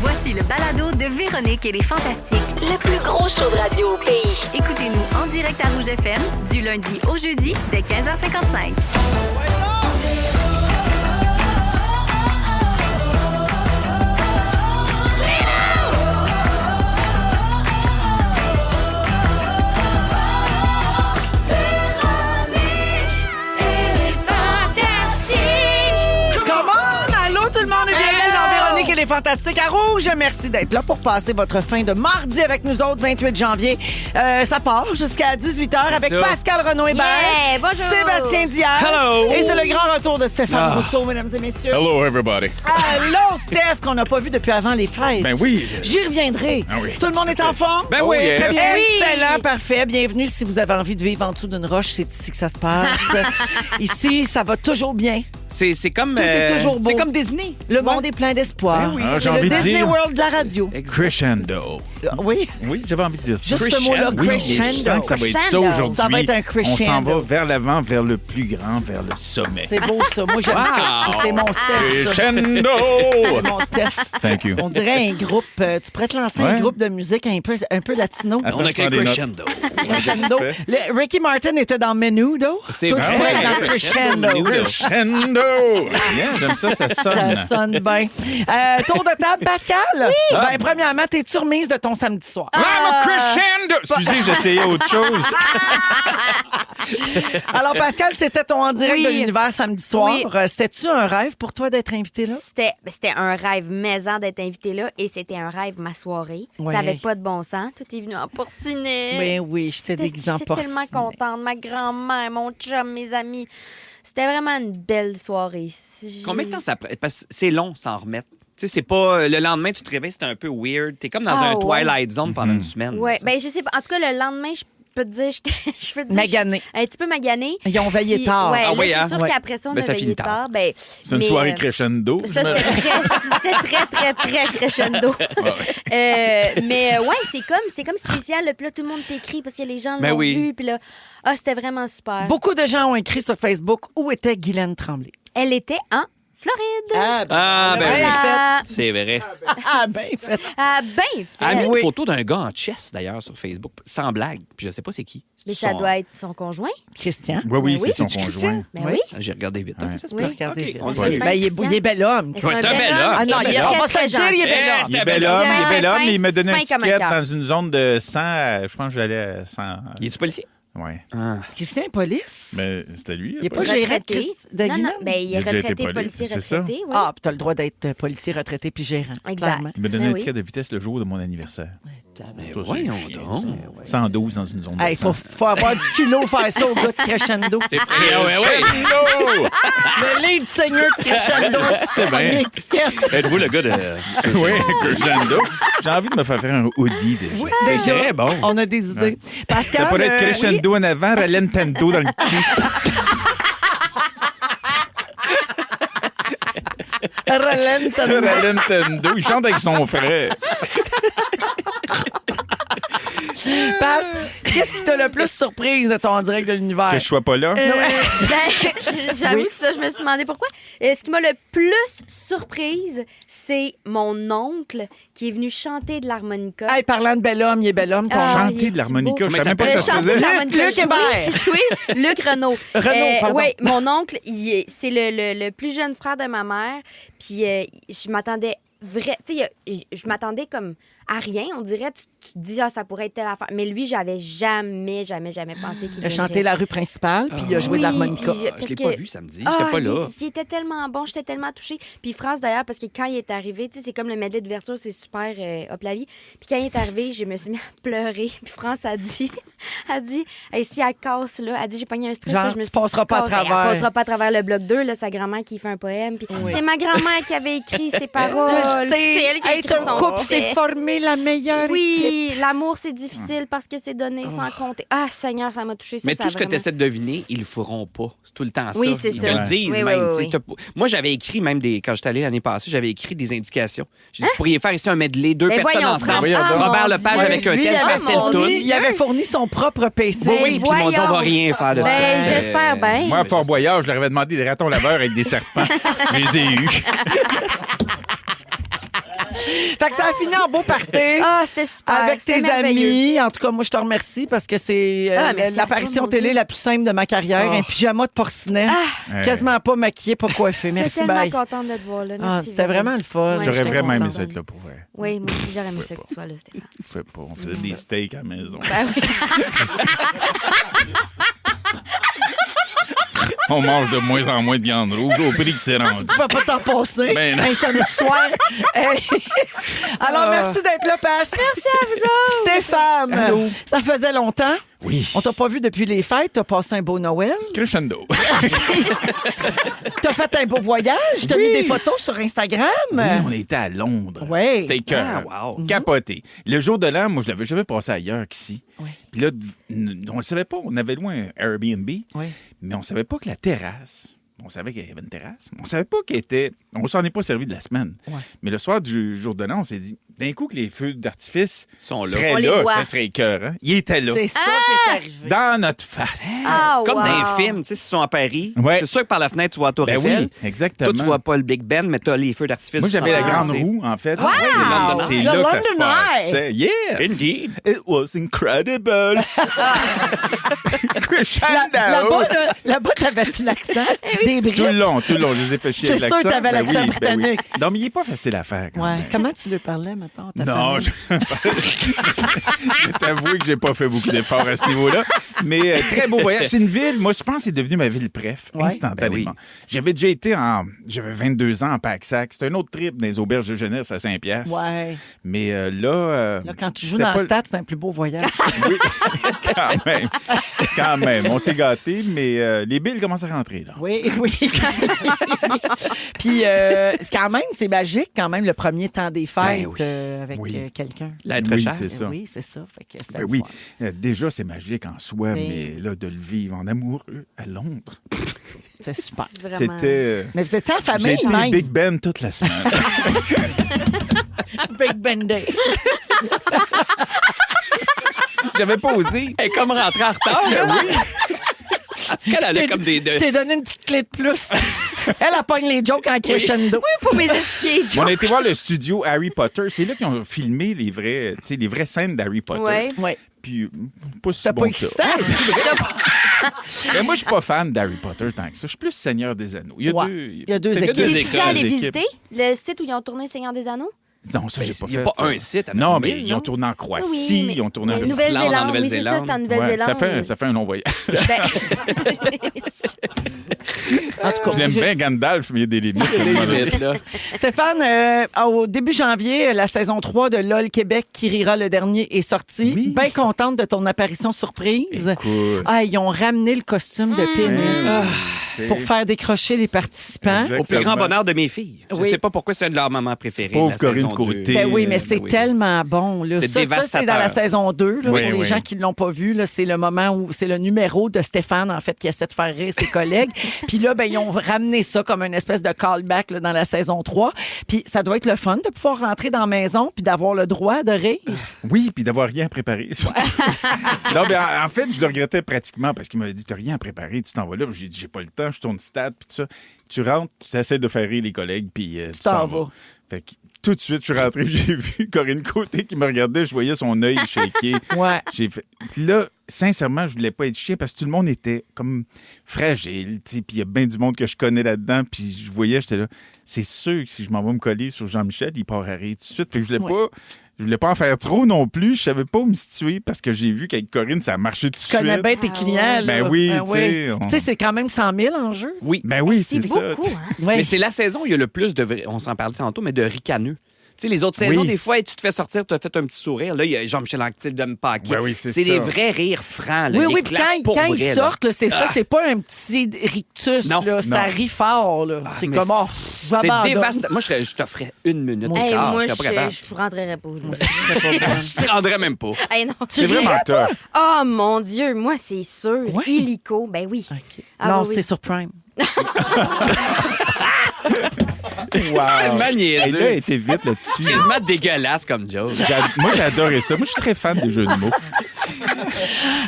Voici le balado de Véronique et les Fantastiques. Le plus gros show de radio au pays. Écoutez-nous en direct à Rouge FM du lundi au jeudi dès 15h55. Les Fantastiques à Rouge. Merci d'être là pour passer votre fin de mardi avec nous autres, 28 janvier. Ça part jusqu'à 18h avec ça. Pascal Renaud Hébert, bonjour. Sébastien Diaz. Hello. Et c'est le grand retour de Stéphane Rousseau, mesdames et messieurs. Hello, everybody. Allô, Steph, qu'on n'a pas vu depuis avant les fêtes. Ben oui. J'y reviendrai. Ah oui. Tout le monde est en forme? Ben oui, yes. très bien. Excellent, parfait. Bienvenue. Si vous avez envie de vivre en dessous d'une roche, c'est ici que ça se passe. Ici, ça va toujours bien. C'est comme... Tout est toujours beau. C'est comme Disney. Le monde est plein d'espoir. Ben oui. Ah, j'ai C'est le envie de Disney dire World de la radio. crescendo. Oui, Oui, j'avais envie de dire ça. juste ce mot-là, Oui, crescendo. je sens que ça va être ça Crescendo. aujourd'hui. Ça va être un crescendo. On s'en va vers l'avant, vers le plus grand, vers le sommet. C'est beau, ça. Moi, j'aime ça. C'est mon Steph, ça. Crescendo! C'est mon Steph. Thank you. On dirait un groupe. Tu pourrais te lancer un Ouais. groupe de musique un peu latino. Attends, On a je prends qu'un des notes. crescendo. Crescendo. Ricky Martin était dans Menudo. C'est Toi, vrai. tu pourrais être dans Ouais. Crescendo. Menudo. Crescendo! Yeah, j'aime ça, ça sonne. Ça sonne bien. Tour de table, Pascal? Oui. Ben, premièrement, t'es-tu remise de ton samedi soir? I'm a crescendo! Excusez, j'essayais autre chose. Alors, Pascal, c'était ton en direct Oui. de l'univers samedi soir. Oui. C'était-tu un rêve pour toi d'être invité là? C'était un rêve maison d'être invité là et c'était un rêve ma soirée. Ouais. Ça n'avait pas de bon sens. Tout est venu en porcinet. Oui, oui, j'étais déguisée en J'étais tellement porcinet. contente. Ma grand-mère, mon chum, mes amis. C'était vraiment une belle soirée. Combien de temps ça prend? Parce que c'est long s'en remettre. Tu sais, c'est pas... Le lendemain, tu te réveilles, c'est un peu weird. T'es comme dans Ah, un ouais. Twilight Zone pendant une semaine. Ouais, tu sais. ben je sais pas. En tout cas, le lendemain, je peux te dire, je peux te dire, Maganée. un petit peu maganée. Ils ont veillé Puis, tard. Ouais, Ah là, oui, hein? c'est sûr Ouais. qu'après ça, on Ben, a ça veillé finit tard. tard. Ben, C'est une mais, soirée crescendo. Ça, c'était très crescendo. Mais ouais, c'est comme spécial. Là, puis là, tout le monde t'écrit parce que les gens Ben l'ont oui. vu. Puis là, c'était vraiment super. Beaucoup de gens ont écrit sur Facebook où était Guylaine Tremblay. Elle était en Floride. Ah, ben oui. Voilà. C'est vrai. Ah, ben fait. Ah, ben Elle a mis fait. une Oui. photo d'un gars en chess, d'ailleurs, sur Facebook. Sans blague. Puis je sais pas c'est qui. Mais ça doit être son conjoint. Christian. Oui, oui, Ben oui, c'est son c'est-tu conjoint. Ben Oui. oui. J'ai regardé vite. Ouais. Ça se Oui. peut. Regardez. OK, on Ouais. le salue. Ben, il est bel homme. C'est un c'est un bel bel homme. homme. Ah non, Et il est- on va se très le dire, il est gentil. bel homme. Il est bel homme, il est bel homme, mais il me donnait un Fin petit comme un ticket cœur. dans une zone de 100. Je pense que j'allais à 100. Il est-tu policier? Ouais. Ah. Christian, police. Mais c'était lui. Il est pas pas- gérant de Retraité. de Non, non, Guylaine? ben, il est Il a déjà été retraité, police, policier c'est ça? retraité. Oui. Ah, puis t'as le droit d'être policier retraité puis gérant. Exact. clairement. Il me donnait Ben un oui. ticket de vitesse le jour de mon anniversaire. Ben Ça, voyons c'est chiant, donc. ça. 112 dans une zone de Hey, 100. faut avoir du culot faire ça au gars de Crescendo. C'est frais. Ouais, ouais. Crescendo! Le lead seigneur de Crescendo. C'est bien. Un ticket. Êtes-vous le gars de... Oui, crescendo. J'ai envie de me faire faire un hoodie déjà. Oui, C'est déjà, très bon. on a des idées. Pascal, Ça pourrait être oui. crescendo en avant, ralentando dans le cul. Ralentando. Ralentando. Il chante avec son frère. Passe. Qu'est-ce qui t'a le plus surprise de ton en direct de l'univers? Que je sois pas là. J'avoue Oui. que ça, je me suis demandé pourquoi. Ce qui m'a le plus surprise, c'est mon oncle qui est venu chanter de l'harmonica. Hey, parlant de bel homme, il est bel homme, ton Ah, genre. il Chanter est de l'harmonica, beau. je savais même pas que ça se chanter de faisait. l'harmonica. Luc Hébert. Oui, Luc Renaud. Renaud, pardon. Oui, mon oncle, c'est le plus jeune frère de ma mère. Puis je m'attendais je m'attendais comme à rien. On dirait, tu te dis, ça pourrait être telle affaire. Mais lui, j'avais jamais pensé qu'il Il a chanté la rue principale, puis il a joué de Oui, l'harmonica. puis- Je parce l'ai que- pas vu samedi. J'étais pas là. Il était tellement bon, j'étais tellement touchée. Puis France, d'ailleurs, parce que quand il est arrivé, tu sais, c'est comme le medley d'ouverture, c'est super hop la vie. Puis quand il est arrivé, je me suis mis à pleurer. Puis France a dit, hey, si elle casse, là, elle dit, j'ai pogné un stress. Genre, puis je me tu suis dit, passeras pas à casse. Elle travers. passera pas à travers le bloc 2, là, sa grand-mère qui fait un poème. Puis c'est ma grand-mère qui avait écrit ces paroles. C'est elle qui a écrit Être son couple, c'est texte. former la meilleure équipe. Oui, l'amour, c'est difficile parce que c'est donné sans compter. Ah, Seigneur, ça m'a touché. Mais ça tout ce que vraiment- tu essaies de deviner, ils le feront pas. C'est tout le temps ça. Oui, c'est ils ça. te le disent Oui, même. oui, tu sais, oui. Moi, j'avais écrit même quand j'étais allé l'année passée, j'avais écrit des indications. J'ai dit, vous pourriez faire ici un medley, deux Ben personnes voyons, ensemble. Franck. Voyons donc. Robert mon Lepage Dieu. avec un Lui, tel, il avait, fait le tout. il avait fourni son propre PC. Oui, oui, puis ils m'ont dit, on va voyons. rien faire de Ben, ça. j'espère bien. Moi, à Fort Boyard, je leur avais demandé des ratons laveurs avec des serpents. Je les ai eus. Fait que ça a fini en beau party. Ah, c'était super. Avec c'était tes merveilleux. amis. En tout cas, moi, je te remercie parce que c'est merci à l'apparition toi, mon télé Dieu. la plus simple de ma carrière. Un pyjama de porcinet. Quasiment pas maquillé, pas coiffé. Je suis Merci, tellement bye. contente de te voir là. Ah, Merci, c'était Véro. vraiment le fun. Ouais, J'aurais j'étais vraiment aimé contente. ça être là pour vrai. Oui, moi aussi, j'aurais aimé ça que tu sois là, Stéphane. Tu fais pas. On faisait des steaks à la maison. Ben oui. On mange de moins en moins de viande rouge au prix qui s'est rendu. Tu vas pas t'en passer. Ben non. Un samedi soir. Hey. Alors, merci d'être là, Pass. Merci à vous autres. Stéphane, Allô. ça faisait longtemps. Oui. On t'a pas vu depuis les fêtes. T'as passé un beau Noël. Crescendo. T'as fait un beau voyage. T'as Oui. mis des photos sur Instagram. Oui, on était à Londres. Ouais. C'était cœur. Ah, wow. Capoté. Le jour de l'an, moi, je l'avais jamais passé ailleurs qu'ici. Oui. Puis là, on ne savait pas. On avait loin un Airbnb. Oui. Mais on savait pas que la terrasse. On savait qu'il y avait une terrasse. Mais on savait pas qu'elle était. On s'en est pas servi de la semaine. Ouais. Mais le soir du jour de l'an, on s'est dit, d'un coup, que les feux d'artifice Sont là. seraient On les là, voit. ça serait cœur. Hein? Ils étaient là. C'est ça qui est arrivé. Dans notre face. Ah, Comme wow. dans les films, tu sais, s'ils sont à Paris, Ouais. c'est sûr que par la fenêtre, tu vois la Tour Ben Eiffel. oui, exactement. Toi, tu vois pas le Big Ben, mais t'as les feux d'artifice. Moi, j'avais la sur grande tu sais. roue, en fait. Wow! C'est Le là que ça se London Eye. passait. Yes! Indeed. It was incredible. Là-bas, là-bas, t'avais-tu l'accent? Des briques. Tout le long, je les ai fait chier C'est avec sûr l'accent. que t'avais l'accent oui. britannique. Non, mais il est pas facile à faire. Quand Ouais. même. Comment tu lui parlais, mettons, à ta Non, famille? je t'avoue que j'ai pas fait beaucoup d'efforts à ce niveau-là. Mais très beau voyage. C'est une ville, moi, je pense que c'est devenu ma ville préf, Ouais. instantanément. Ben J'avais déjà été j'avais 22 ans en Pack-Sac. C'était un autre trip dans les auberges de jeunesse à Saint-Piastre. Ouais. Mais là... Là, quand tu joues c'était dans pas- le stade, c'est un plus beau voyage. Oui, quand même. Quand même. On s'est gâtés, mais les billes commencent à rentrer, là. Oui, oui. Puis, quand même, c'est magique, quand même, le premier temps des fêtes Ben oui. avec Oui. quelqu'un. L'être Oui, cher. c'est ça. Oui, c'est ça. Fait que c'est Ben le oui, fun. déjà, c'est magique en soi, Oui. mais là, de le vivre en amoureux à Londres, C'est super. C'est vraiment... c'était... Mais vous étiez en J'ai famille, été nice. Big Ben toute la semaine. Big Ben Day. J'avais pas osé. Elle est comme rentrée en retard. Oui. En tout cas, elle a comme des... Je t'ai donné une petite clé de plus. Elle pogne les jokes en crescendo. Il faut m'expliquer, On a été voir le studio Harry Potter. C'est là qu'ils ont filmé les vraies scènes d'Harry Potter. Ouais. Oui. Puis, pas si T'as bon pas que ça. excitant? Mais moi, je suis pas fan d'Harry Potter tant que ça. Je suis plus Seigneur des Anneaux. Il y a Ouais. deux... Il y a deux C'est que équipes. deux Es-tu écoles, déjà allé des visiter le site où ils ont tourné Seigneur des Anneaux? Non, ça, j'ai pas Il n'y a fait. pas ça. un site à Non, 9000, mais ils ont tourné en Croatie, Oui, mais- ils ont tourné en mais Nouvelle-Zélande. en Oui, c'est ça, Nouvelle-Zélande. c'est en Ouais, Nouvelle-Zélande. ça fait un long voyage. En tout cas, Je l'aime j'ai- bien Gandalf, mais il y a des limites. à un moment donné. Limite, là. Stéphane, au début janvier, la saison 3 de LOL Québec, qui rira le dernier, est sortie. Oui. Bien contente de ton apparition surprise. Écoute. Ah, ils ont ramené le costume de pénis C'est- pour faire décrocher les participants. Exact. Au plus grand bonheur de mes filles. Je Oui. sais pas pourquoi c'est un de leurs moments préférés. Pauvre la Corinne saison Côté. 2. Ben oui, mais c'est oui. tellement bon. Là. C'est Ça, c'est dans la dévastateur. saison 2. Là, Oui, pour les oui. gens qui ne l'ont pas vu, là, c'est le moment où c'est le numéro de Stéphane, en fait, qui essaie de faire rire ses collègues. Puis là, ben, ils ont ramené ça comme une espèce de callback là, dans la saison 3. Puis ça doit être le fun de pouvoir rentrer dans la maison puis d'avoir le droit de rire. Oui, puis d'avoir rien préparé. Non, mais en fait, je le regrettais pratiquement parce qu'il m'avait dit, t'as rien préparé, tu t'en vas là. J'ai dit, j'ai pas le temps, je tourne stade, puis tout ça. Tu rentres, tu essaies de faire rire les collègues, puis tu t'en t'en vas. vas. Fait que tout de suite, je suis rentré, j'ai vu Corinne Côté qui me regardait, je voyais son œil shaker. Ouais. J'ai fait... Puis là, sincèrement, je voulais pas être chien parce que tout le monde était comme fragile, tu sais, puis il y a bien du monde que je connais là-dedans, puis je voyais, j'étais là, c'est sûr que si je m'en vais me coller sur Jean-Michel, il part à rire tout de suite. Fait que je voulais pas en faire trop non plus, je savais pas où me situer parce que j'ai vu qu'avec Corinne, ça a marché tout de Tu suite. connais bien tes Ah clients. ouais. Là. Ben oui, Ah tu sais, on- Tu sais, c'est quand même 100 000 en jeu. Oui. Ben oui, C'est c'est ça. beaucoup, hein? Ouais. Mais c'est la saison où il y a le plus de vrais... On s'en parlait tantôt, mais de ricaneux. Tu sais, les autres saisons, Oui. des fois, tu te fais sortir, tu as fait un petit sourire. Là, il y a Jean-Michel Anctil de Paquet. Ben oui, c'est des ça. vrais rires francs. Là, Oui, les oui, puis claques pour quand vrai, ils là. sortent, là, c'est ça, c'est pas un petit rictus, Non, là, ça non. rit fort. Là. Ah, c'est mais comme, oh, c'est j'abandonne. dévastateur. Moi, je t'offrais une minute. Moi, Hey, Ah, moi, je serais pas capable. je rentrerais pas. Moi. Je te rendrais même pas. Hey, non. C'est vraiment tough. Oh mon Dieu, moi, c'est sûr. Ouais. Illico, ben oui. OK. Ah, non, oui, oui. c'est sur Prime. Wow. tellement niaiseux. Hey, là, elle était vite C'est là-dessus. quasiment dégueulasse comme joke. Moi, j'adorais ça. Moi, je suis très fan des jeux de mots.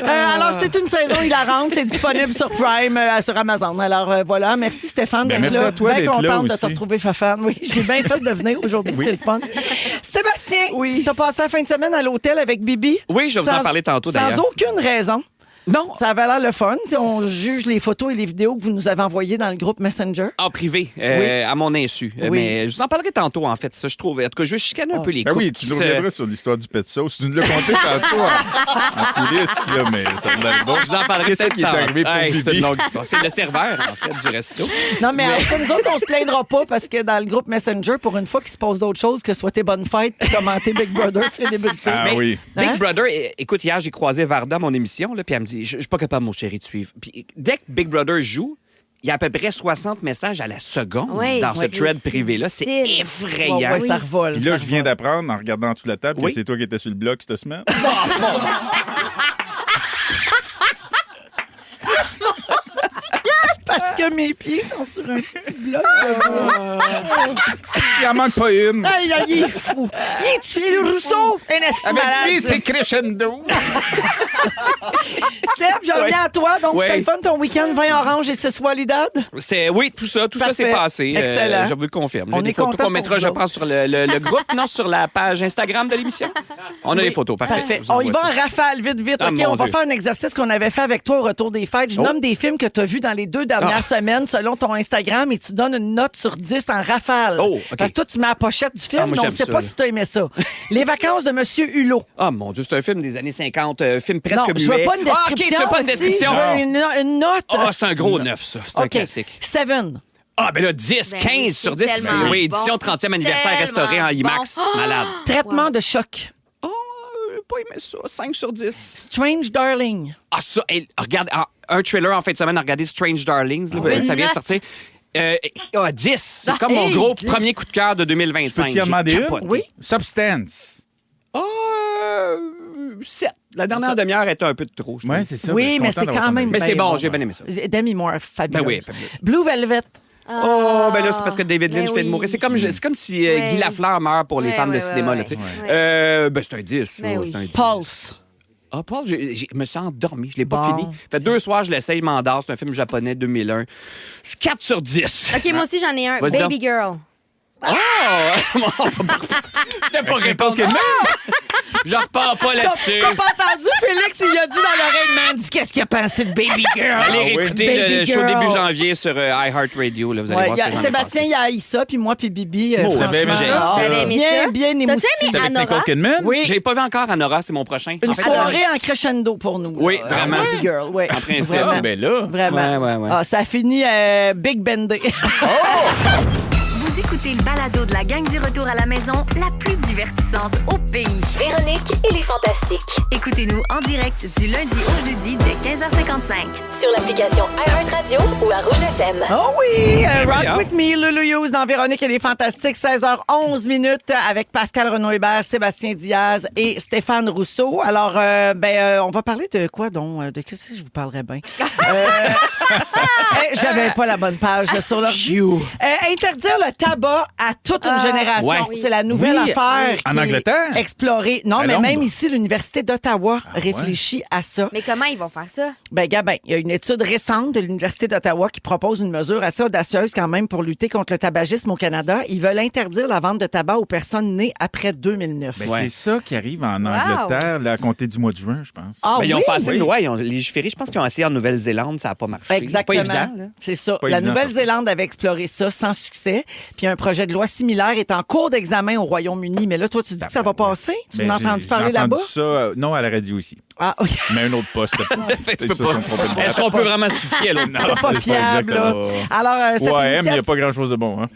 Alors, c'est une saison hilarante. C'est disponible sur Prime, sur Amazon. Alors, voilà. Merci, Stéphane, d'être merci là. à toi Bien d'être là contente de te aussi. retrouver, Fafane. Oui, j'ai bien fait de venir aujourd'hui. C'est le fun. Sébastien, t'as passé la fin de semaine à l'hôtel avec Bibi? Oui, je vais vous en parler tantôt, Sans d'ailleurs. aucune raison. Non, Ça avait l'air le fun. Si on juge les photos et les vidéos que vous nous avez envoyées dans le groupe Messenger. en privé, Oui. à mon insu. Oui. Mais je vous en parlerai tantôt, en fait, ça, je trouve. En tout cas, je vais chicaner un peu les Ben couples oui, qui tu nous reviendras sur l'histoire du pet sauce. Tu nous l'as conté tantôt en coulisses, là, mais ça me l'air bon. Je vous en parlerai Qu'est-ce peut-être qui est arrivé pour C'est Bibi? une longue histoire. C'est le serveur, en fait, du resto. Non, mais en tout cas, nous autres, on se plaindra pas parce que dans le groupe Messenger, pour une fois qu'il se passe d'autres choses que souhaiter bonne fête et commenter Big Brother célébrité. Ah Mais oui. Big Hein? Brother, écoute, hier, j'ai croisé Varda, mon émission, là, puis elle me dit, je suis pas capable, mon chéri, de suivre. Puis dès que Big Brother joue, il y a à peu près 60 messages à la seconde Oui, dans ce oui, thread c'est privé-là. C'est difficile. effrayant. Ouais, ça revole. Puis là, je viens d'apprendre en regardant sous la table Oui. que c'est toi qui étais sur le bloc cette semaine. Parce que mes pieds sont sur un petit bloc. Il en manque pas une. Aïe, aïe, il est fou. Il est chez le Rousseau. Un esti Avec malade, lui, ça. c'est crescendo. Steph, je reviens à toi. Donc, Oui. c'était le fun ton week-end, vin orange et Sessualidad. Oui, tout ça Parfait. s'est passé. Excellent. Je vous le confirme. On J'ai des est photos content qu'on pour mettra, vous je autres. pense, sur le groupe, non, sur la page Instagram de l'émission. On a les photos, parfait. Parfait. Je vous On y envoie va ça. en rafale, vite, vite. Ah, OK, mon on va Dieu. faire un exercice qu'on avait fait avec toi au retour des fêtes. Je nomme des films que tu as vus dans les 2 dernières semaines selon ton Instagram et tu donnes une note sur 10 en rafale. Oh, OK. Parce que toi, tu mets la pochette du film, Ah, moi, mais on ne j'aime sait ça, pas là. si tu as aimé ça. Les vacances de Monsieur Hulot. Ah, mon Dieu, c'est un film des années 50, film presque Non, muet. je veux pas une Ah, OK, description. tu veux pas une aussi, description? je veux une note. Ah, c'est un gros 9, ça. C'est un OK. classique. Seven. Ah, ben là, 10, Ben 15 oui, sur c'est 10. puis tellement oui, édition bon. 30e anniversaire Tellement restauré en IMAX. bon. Malade. Traitement de choc. Oh, pas aimé ça. 5 sur 10. Strange Darling. Ah, ça, hey, regarde, un trailer en fin de semaine à regarder Strange Darlings. Là, Une ça vient de note. sortir. 10. C'est comme mon Hey, gros 10. premier coup de cœur de 2025. Peux-tu y en J'ai demander capoté. une? Oui. Substance. 7. La dernière demi-heure était un peu de trop. je Oui, trouve. c'est ça. Oui, Je suis mais content c'est d'avoir quand ton même avis. Mais c'est ben bon, j'ai bien aimé ça. Demi Moore, fabuleux. Ben oui, fabuleux. Blue Velvet. Oh, ben là, c'est parce que David Lynch Ben fait de oui. mourir. C'est comme si Ouais. Guy Lafleur meurt pour les Ouais, fans de ouais, cinéma. ouais, Là, tu sais. ouais. Ben, c'est un 10. Ben ça, oui. c'est un 10. Pulse. Ah, Paul, je me sens endormi. Je l'ai pas Bon. fini. Fait 2 soirs, je l'essaye, il m'endort. C'est un film japonais 2001. C'est 4 sur 10. OK, moi aussi, j'en ai un. Vas-y Baby Girl. Oh! J'étais pas répondre. Je repars pas là-dessus. T'as pas entendu Félix, il a dit dans l'oreille, man, dis qu'est-ce qu'il a pensé de Baby Girl? Allez oui. réécouter Baby le show Girl. début janvier sur iHeartRadio. Là, vous allez Ouais, voir ce que j'en ai Sébastien, pensé. il a haï ça, puis moi, puis Bibi, Oh, franchement, j'avais aimé ça. J'avais aimé bien, ça. bien T'as-tu émoustique. aimé C'est avec Anora? Nicole Kidman? Oui, J'ai pas vu encore Anora, c'est mon prochain. une En fait, soirée en crescendo pour nous. Oui, là. vraiment. Baby Girl, oui. En principe. Vraiment. Ah, ben là. Vraiment. Ouais. Ah, ça a fini Big Bendé. Vous écoutez le balado de la gang du retour à la maison, la plus divertissante au pays. Véronique et les Fantastiques. Écoutez-nous en direct du lundi au jeudi dès 15h55 sur l'application iHeartRadio ou à Rouge FM. Oh oui, Rock Oui, hein? With Me, Lulu Hughes dans Véronique et les Fantastiques, 16h11 avec Pascal Renaud-Hébert, Sébastien Diaz et Stéphane Rousseau. Alors, on va parler de quoi donc? De qu'est-ce que je vous parlerais bien? J'avais pas la bonne page là, sur l'ordi. Interdire le tabac à toute une génération. Ouais. C'est la nouvelle Oui, affaire en qui est Angleterre? explorée. Non, À mais Londres? même ici, l'Université d'Ottawa ouais? réfléchit à ça. Mais comment ils vont faire ça? Ben, Gabin, il y a une étude récente de l'Université d'Ottawa qui propose une mesure assez audacieuse quand même pour lutter contre le tabagisme au Canada. Ils veulent interdire la vente de tabac aux personnes nées après 2009. Ben, Ouais. c'est ça qui arrive en Angleterre, là, à compter du mois de juin, je pense. Ah Ben, ils ont oui? passé oui. une loi, ils ont légiféré. Je pense qu'ils ont essayé en Nouvelle-Zélande, ça n'a pas marché. Exactement. C'est pas évident. Là. C'est ça. Pas La évident, Nouvelle-Zélande avait exploré ça sans succès. Puis un projet de loi similaire est en cours d'examen au Royaume-Uni. Mais là, toi, tu dis que ça va passer? Tu Ben, l'as entendu j'ai parler là-bas? entendu ça, non, à la radio ici. Ah, oui. Mais un autre poste. Tu Ils peux se pas. sont trompés de Est-ce qu'on peut vraiment se fier à l'autre? Non, C'est pas c'est ça, fiable, là. exactement. Alors, cette Ouais, mais il n'y a initiative- pas grand-chose de bon. Hein?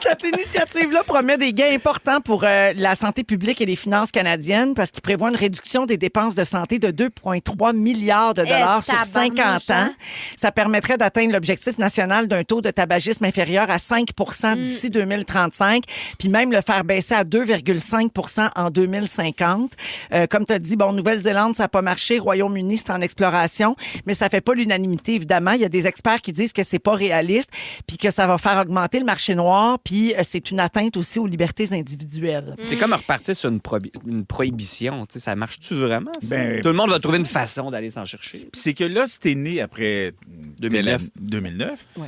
Cette initiative-là promet des gains importants pour la santé publique et les finances canadiennes parce qu'il prévoit une réduction des dépenses de santé de 2,3 milliards de dollars sur 50 ans. Ça permettrait d'atteindre l'objectif national d'un taux de tabagisme inférieur à 5 d'ici 2035, puis même le faire baisser à 2,5 en 2050. Comme tu as dit, bon, Nouvelle-Zélande, ça n'a pas marché. Royaume-Uni, c'est en exploration, mais ça fait pas l'unanimité, évidemment. Il y a des experts qui disent que c'est pas réaliste puis que ça va faire augmenter le marché noir noir, puis c'est une atteinte aussi aux libertés individuelles. C'est comme repartir sur une prohibition. Tu sais, ça marche-tu vraiment? Ça? Ben, Tout le monde va trouver une façon d'aller s'en chercher. Puis c'est que là, si t'es né après 2009, Ouais.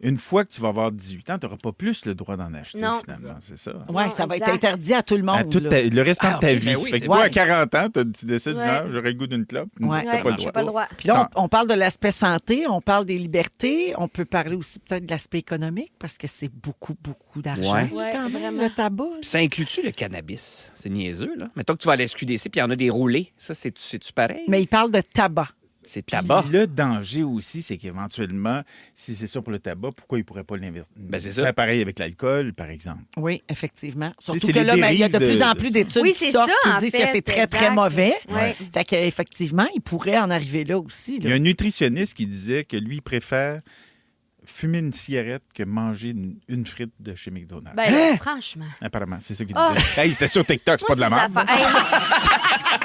une fois que tu vas avoir 18 ans, tu n'auras pas plus le droit d'en acheter, Non. finalement. C'est ça. Oui, Non, ça va être exact. interdit à tout le monde. À tout là. le restant de ta ok, vie. ben oui, Fait que c'est toi, vrai. à 40 ans, tu décides, Ouais. genre, j'aurais le goût d'une clope. Ouais. T'as pas le j'ai droit. pas le droit. Puis là, on parle de l'aspect santé, on parle des libertés, on peut parler aussi peut-être de l'aspect économique parce que c'est beaucoup, beaucoup d'argent Ouais. Ouais, quand même, vraiment. le tabac. Puis ça inclut-tu le cannabis? C'est niaiseux, là. Mettons que tu vas à la SQDC puis il y en a des roulés. Ça, c'est-tu pareil? Mais il parle de tabac. C'est Puis tabac. le danger aussi, c'est qu'éventuellement, si c'est ça pour le tabac, pourquoi ils ne pourraient pas c'est ça. faire pareil avec l'alcool, par exemple? Oui, effectivement. Surtout c'est que les là, ben, il y a de dérives plus en de plus ça. d'études Oui, qui c'est sortent ça, qui en disent fait, que c'est très, très exact. mauvais. Ouais. Fait qu'effectivement, il pourrait en arriver là aussi. Il y a Là. un nutritionniste qui disait que lui, il préfère fumer une cigarette que manger une frite de chez McDonald's. Ben, là, franchement. Apparemment, c'est ça qu'il Ah. disait. Hey, c'était sur TikTok, c'est pas de la Moi, merde.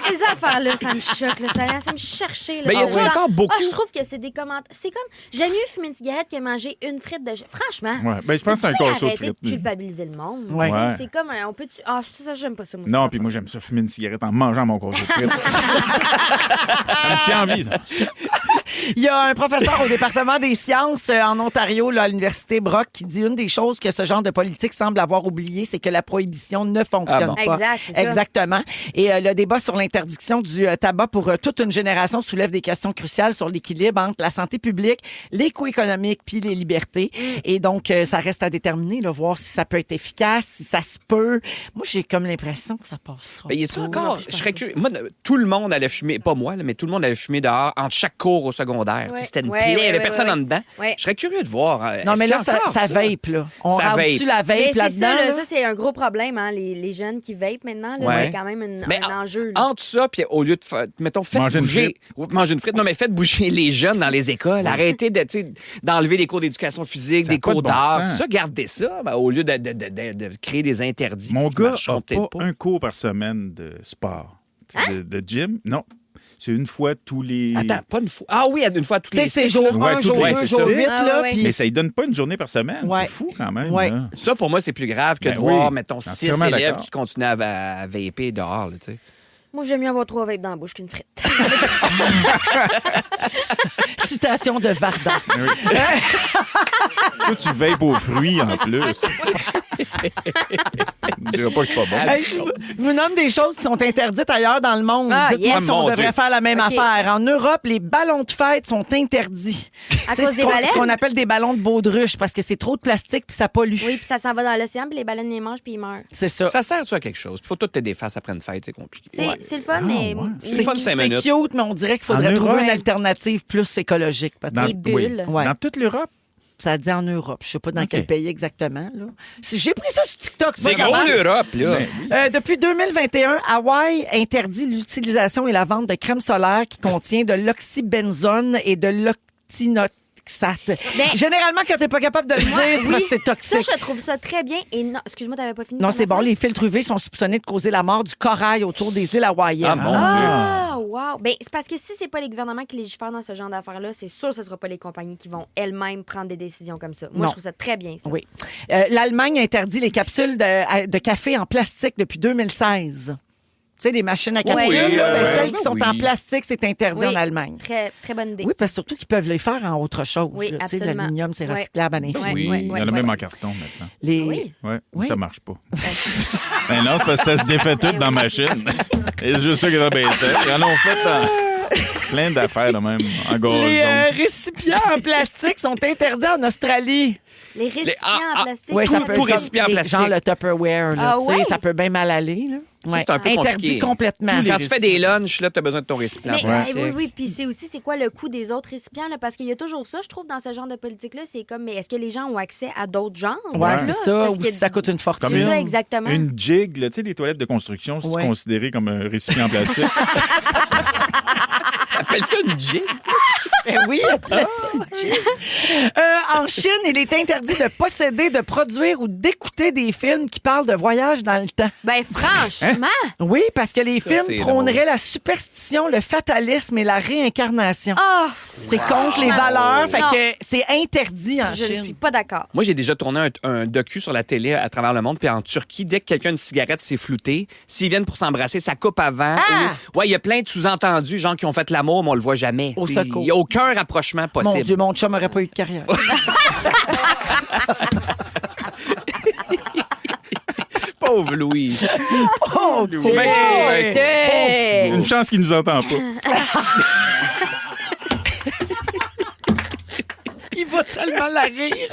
ces affaires-là, ça me choque. Là. Ça me chercher. Là. Mais y a-tu Ah, encore beaucoup? je trouve que c'est des commentaires. C'est comme, j'aime mieux fumer une cigarette que manger une frite de... Franchement. Ouais. Ben, je pense que c'est un peux-tu corso de arrêter frites. de culpabiliser le monde. Ouais. Tu sais, Ouais. C'est comme, on peut... Ah, ça, j'aime pas ça, moi. Non, ça. puis moi, j'aime ça fumer une cigarette en mangeant mon corso de frites. Ça me tient envie, ça. Il y a un professeur au département des sciences en Ontario, là, à l'université Brock, qui dit une des choses que ce genre de politique semble avoir oublié, c'est que la prohibition ne fonctionne Ah pas. Exact, c'est ça. Exactement. Et le débat sur l'interdiction du tabac pour toute une génération soulève des questions cruciales sur l'équilibre entre la santé publique, l'éco-économique puis les libertés. Et donc, ça reste à déterminer, là, voir si ça peut être efficace, si ça se peut. Moi, j'ai comme l'impression que ça passera. Ben, y a-tu pas. encore. Je serais curieux. Moi, tout le monde allait fumer, pas moi, là, mais tout le monde allait fumer dehors entre chaque cours au secondaire. Ouais. Tu sais, c'était une Ouais, plaie, il n'y ouais, avait ouais, personne ouais. en dedans. Ouais. Je serais curieux de voir. Non, est-ce mais qu'il y a là, ça encore vape, là. On Ça rentre-tu la Mais vape c'est là-dedans? ça, là, là? ça, c'est un gros problème, hein, les jeunes qui vapent maintenant. Là, Ouais. C'est quand même Mais un enjeu. Là. Entre ça, puis au lieu de faire, mettons, faites Manger une bouger. frite. Ouais, manger une frite. Non, mais faites bouger les jeunes dans les écoles. Arrêtez de, tu sais, d'enlever des cours d'éducation physique, Ça des a pas de cours bon d'art. sens. Ça, gardez ça, ben, au lieu de créer des interdits. Mon qui gars marcheront n'a peut-être pas un cours par semaine de sport. Tu sais, de gym. Non. C'est une fois tous les... Attends, pas une fois. Ah oui, une fois tous Tu sais, les c'est cycles, jour là. 1, Ouais, jour toutes les 2, c'est jour ça. 8, Ah, là. ouais. puis- Mais ça ne donne pas une journée par semaine. Ouais. C'est fou quand même. Ouais. là. Ça, pour moi, c'est plus grave que Ben de voir, oui. mettons, 6 Entièrement élèves d'accord. qui continuent à vaper dehors, là, tu sais. Moi, j'aime mieux avoir 3 vapes dans la bouche qu'une frite. Citation de Varda. Toi, tu vapes aux fruits en plus. Je dirais pas que c'est pas bon. Hey, je vous nomme des choses qui sont interdites ailleurs dans le monde. Ah, Dites-moi yes. si on Mon devrait Dieu. faire la même OK. affaire. En Europe, les ballons de fête sont interdits. À C'est cause ce des qu'on- baleines? ce qu'on appelle des ballons de baudruche parce que c'est trop de plastique puis ça pollue. Oui, puis ça s'en va dans l'océan, puis les baleines les mangent, puis ils meurent. C'est ça. Ça sert-tu à quelque chose? Il faut tout te déface après une fête, c'est compliqué. C'est le fun, mais. ouais. C'est le fun de 5 C'est minutes. cute, mais on dirait qu'il faudrait En trouver Europe? une alternative plus écologique, peut-être. Des bulles. Ouais. Dans toute l'Europe. Ça dit en Europe. Je sais pas dans OK. quel pays exactement. Là. J'ai pris ça sur TikTok. C'est pas gros grave. l'Europe, là. Depuis 2021, Hawaï interdit l'utilisation et la vente de crème solaire qui contient de l'oxybenzone et de l'octinoxate. Généralement, quand t'es pas capable de le dire, c'est parce que c'est Ça, toxique. je trouve ça très bien. Et non, excuse-moi, t'avais pas fini. Non, ton c'est bon. affaire? Les filtres UV sont soupçonnés de causer la mort du corail autour des îles hawaïennes. Ah, mon Ah, wow. Ben, c'est parce que si c'est pas les gouvernements qui légifèrent dans ce genre d'affaires-là, c'est sûr que ce sera pas les compagnies qui vont elles-mêmes prendre des décisions comme ça. Moi, Non. je trouve ça très bien, ça. Oui. L'Allemagne interdit les capsules de café en plastique depuis 2016. Tu sais, les machines à capsules, Oui, là, oui, celles qui sont oui. en plastique, c'est interdit Oui. en Allemagne. Très, très bonne idée. Oui, parce que surtout qu'ils peuvent les faire en autre chose. Oui, là. Tu sais, absolument. l'aluminium, c'est Ouais. recyclable à l'infini. Oui, ouais, il y en a ouais, même ouais. en carton maintenant. Les... Oui. Ouais, Oui. ça marche pas. Ben non, c'est parce que ça se défait tout dans ma machine. C'est juste ça qui est embêtant. Ils en ont fait plein d'affaires, là, même, en gazon. Les récipients en plastique sont interdits en Australie. Les récipients en plastique. Ouais, Tout- ça peut tout être récipient en comme- plastique. Genre le Tupperware, là, Ah tu sais, ouais? ça peut bien mal aller. Là. Ça, c'est un peu Interdit compliqué. complètement. Quand tu fais des lunchs, là, tu as besoin de ton récipient. Mais, en plastique. oui, oui. Puis c'est aussi, c'est quoi le coût des autres récipients? Là? Parce qu'il y a toujours ça, je trouve, dans ce genre de politique-là. C'est comme, mais est-ce que les gens ont accès à d'autres genres? Ouais, là? c'est ça. Parce Ou que- si ça coûte une fortune. C'est ça, exactement. Une jig, là, tu sais, les toilettes de construction, c'est Ouais. considéré comme un récipient en plastique. Appelle ça une jig. Ben oui, appelez ça. En Chine, il est interdit de posséder, de produire ou d'écouter des films qui parlent de voyage dans le temps. Ben, franchement, Oui, parce que les Ça, films c'est prôneraient la superstition, le fatalisme et la réincarnation. oh, C'est contre les valeurs, fait Non. que c'est interdit en je ne Chine. suis pas d'accord. Moi, j'ai déjà tourné un docu sur la télé à travers le monde. Puis en Turquie, dès que quelqu'un a une cigarette, c'est flouté. S'ils viennent pour s'embrasser, ça coupe avant. Ouais, il y a plein de sous-entendus, gens qui ont fait l'amour, mais on le voit jamais. Au T'sais, secours. il n'y a aucun rapprochement Mon possible. Dieu, mon chum n'aurait pas eu de carrière. Pauvre Louis. Oh, Ben, t'es- Hey! Une chance qu'il nous entend pas. Il va tellement la rire.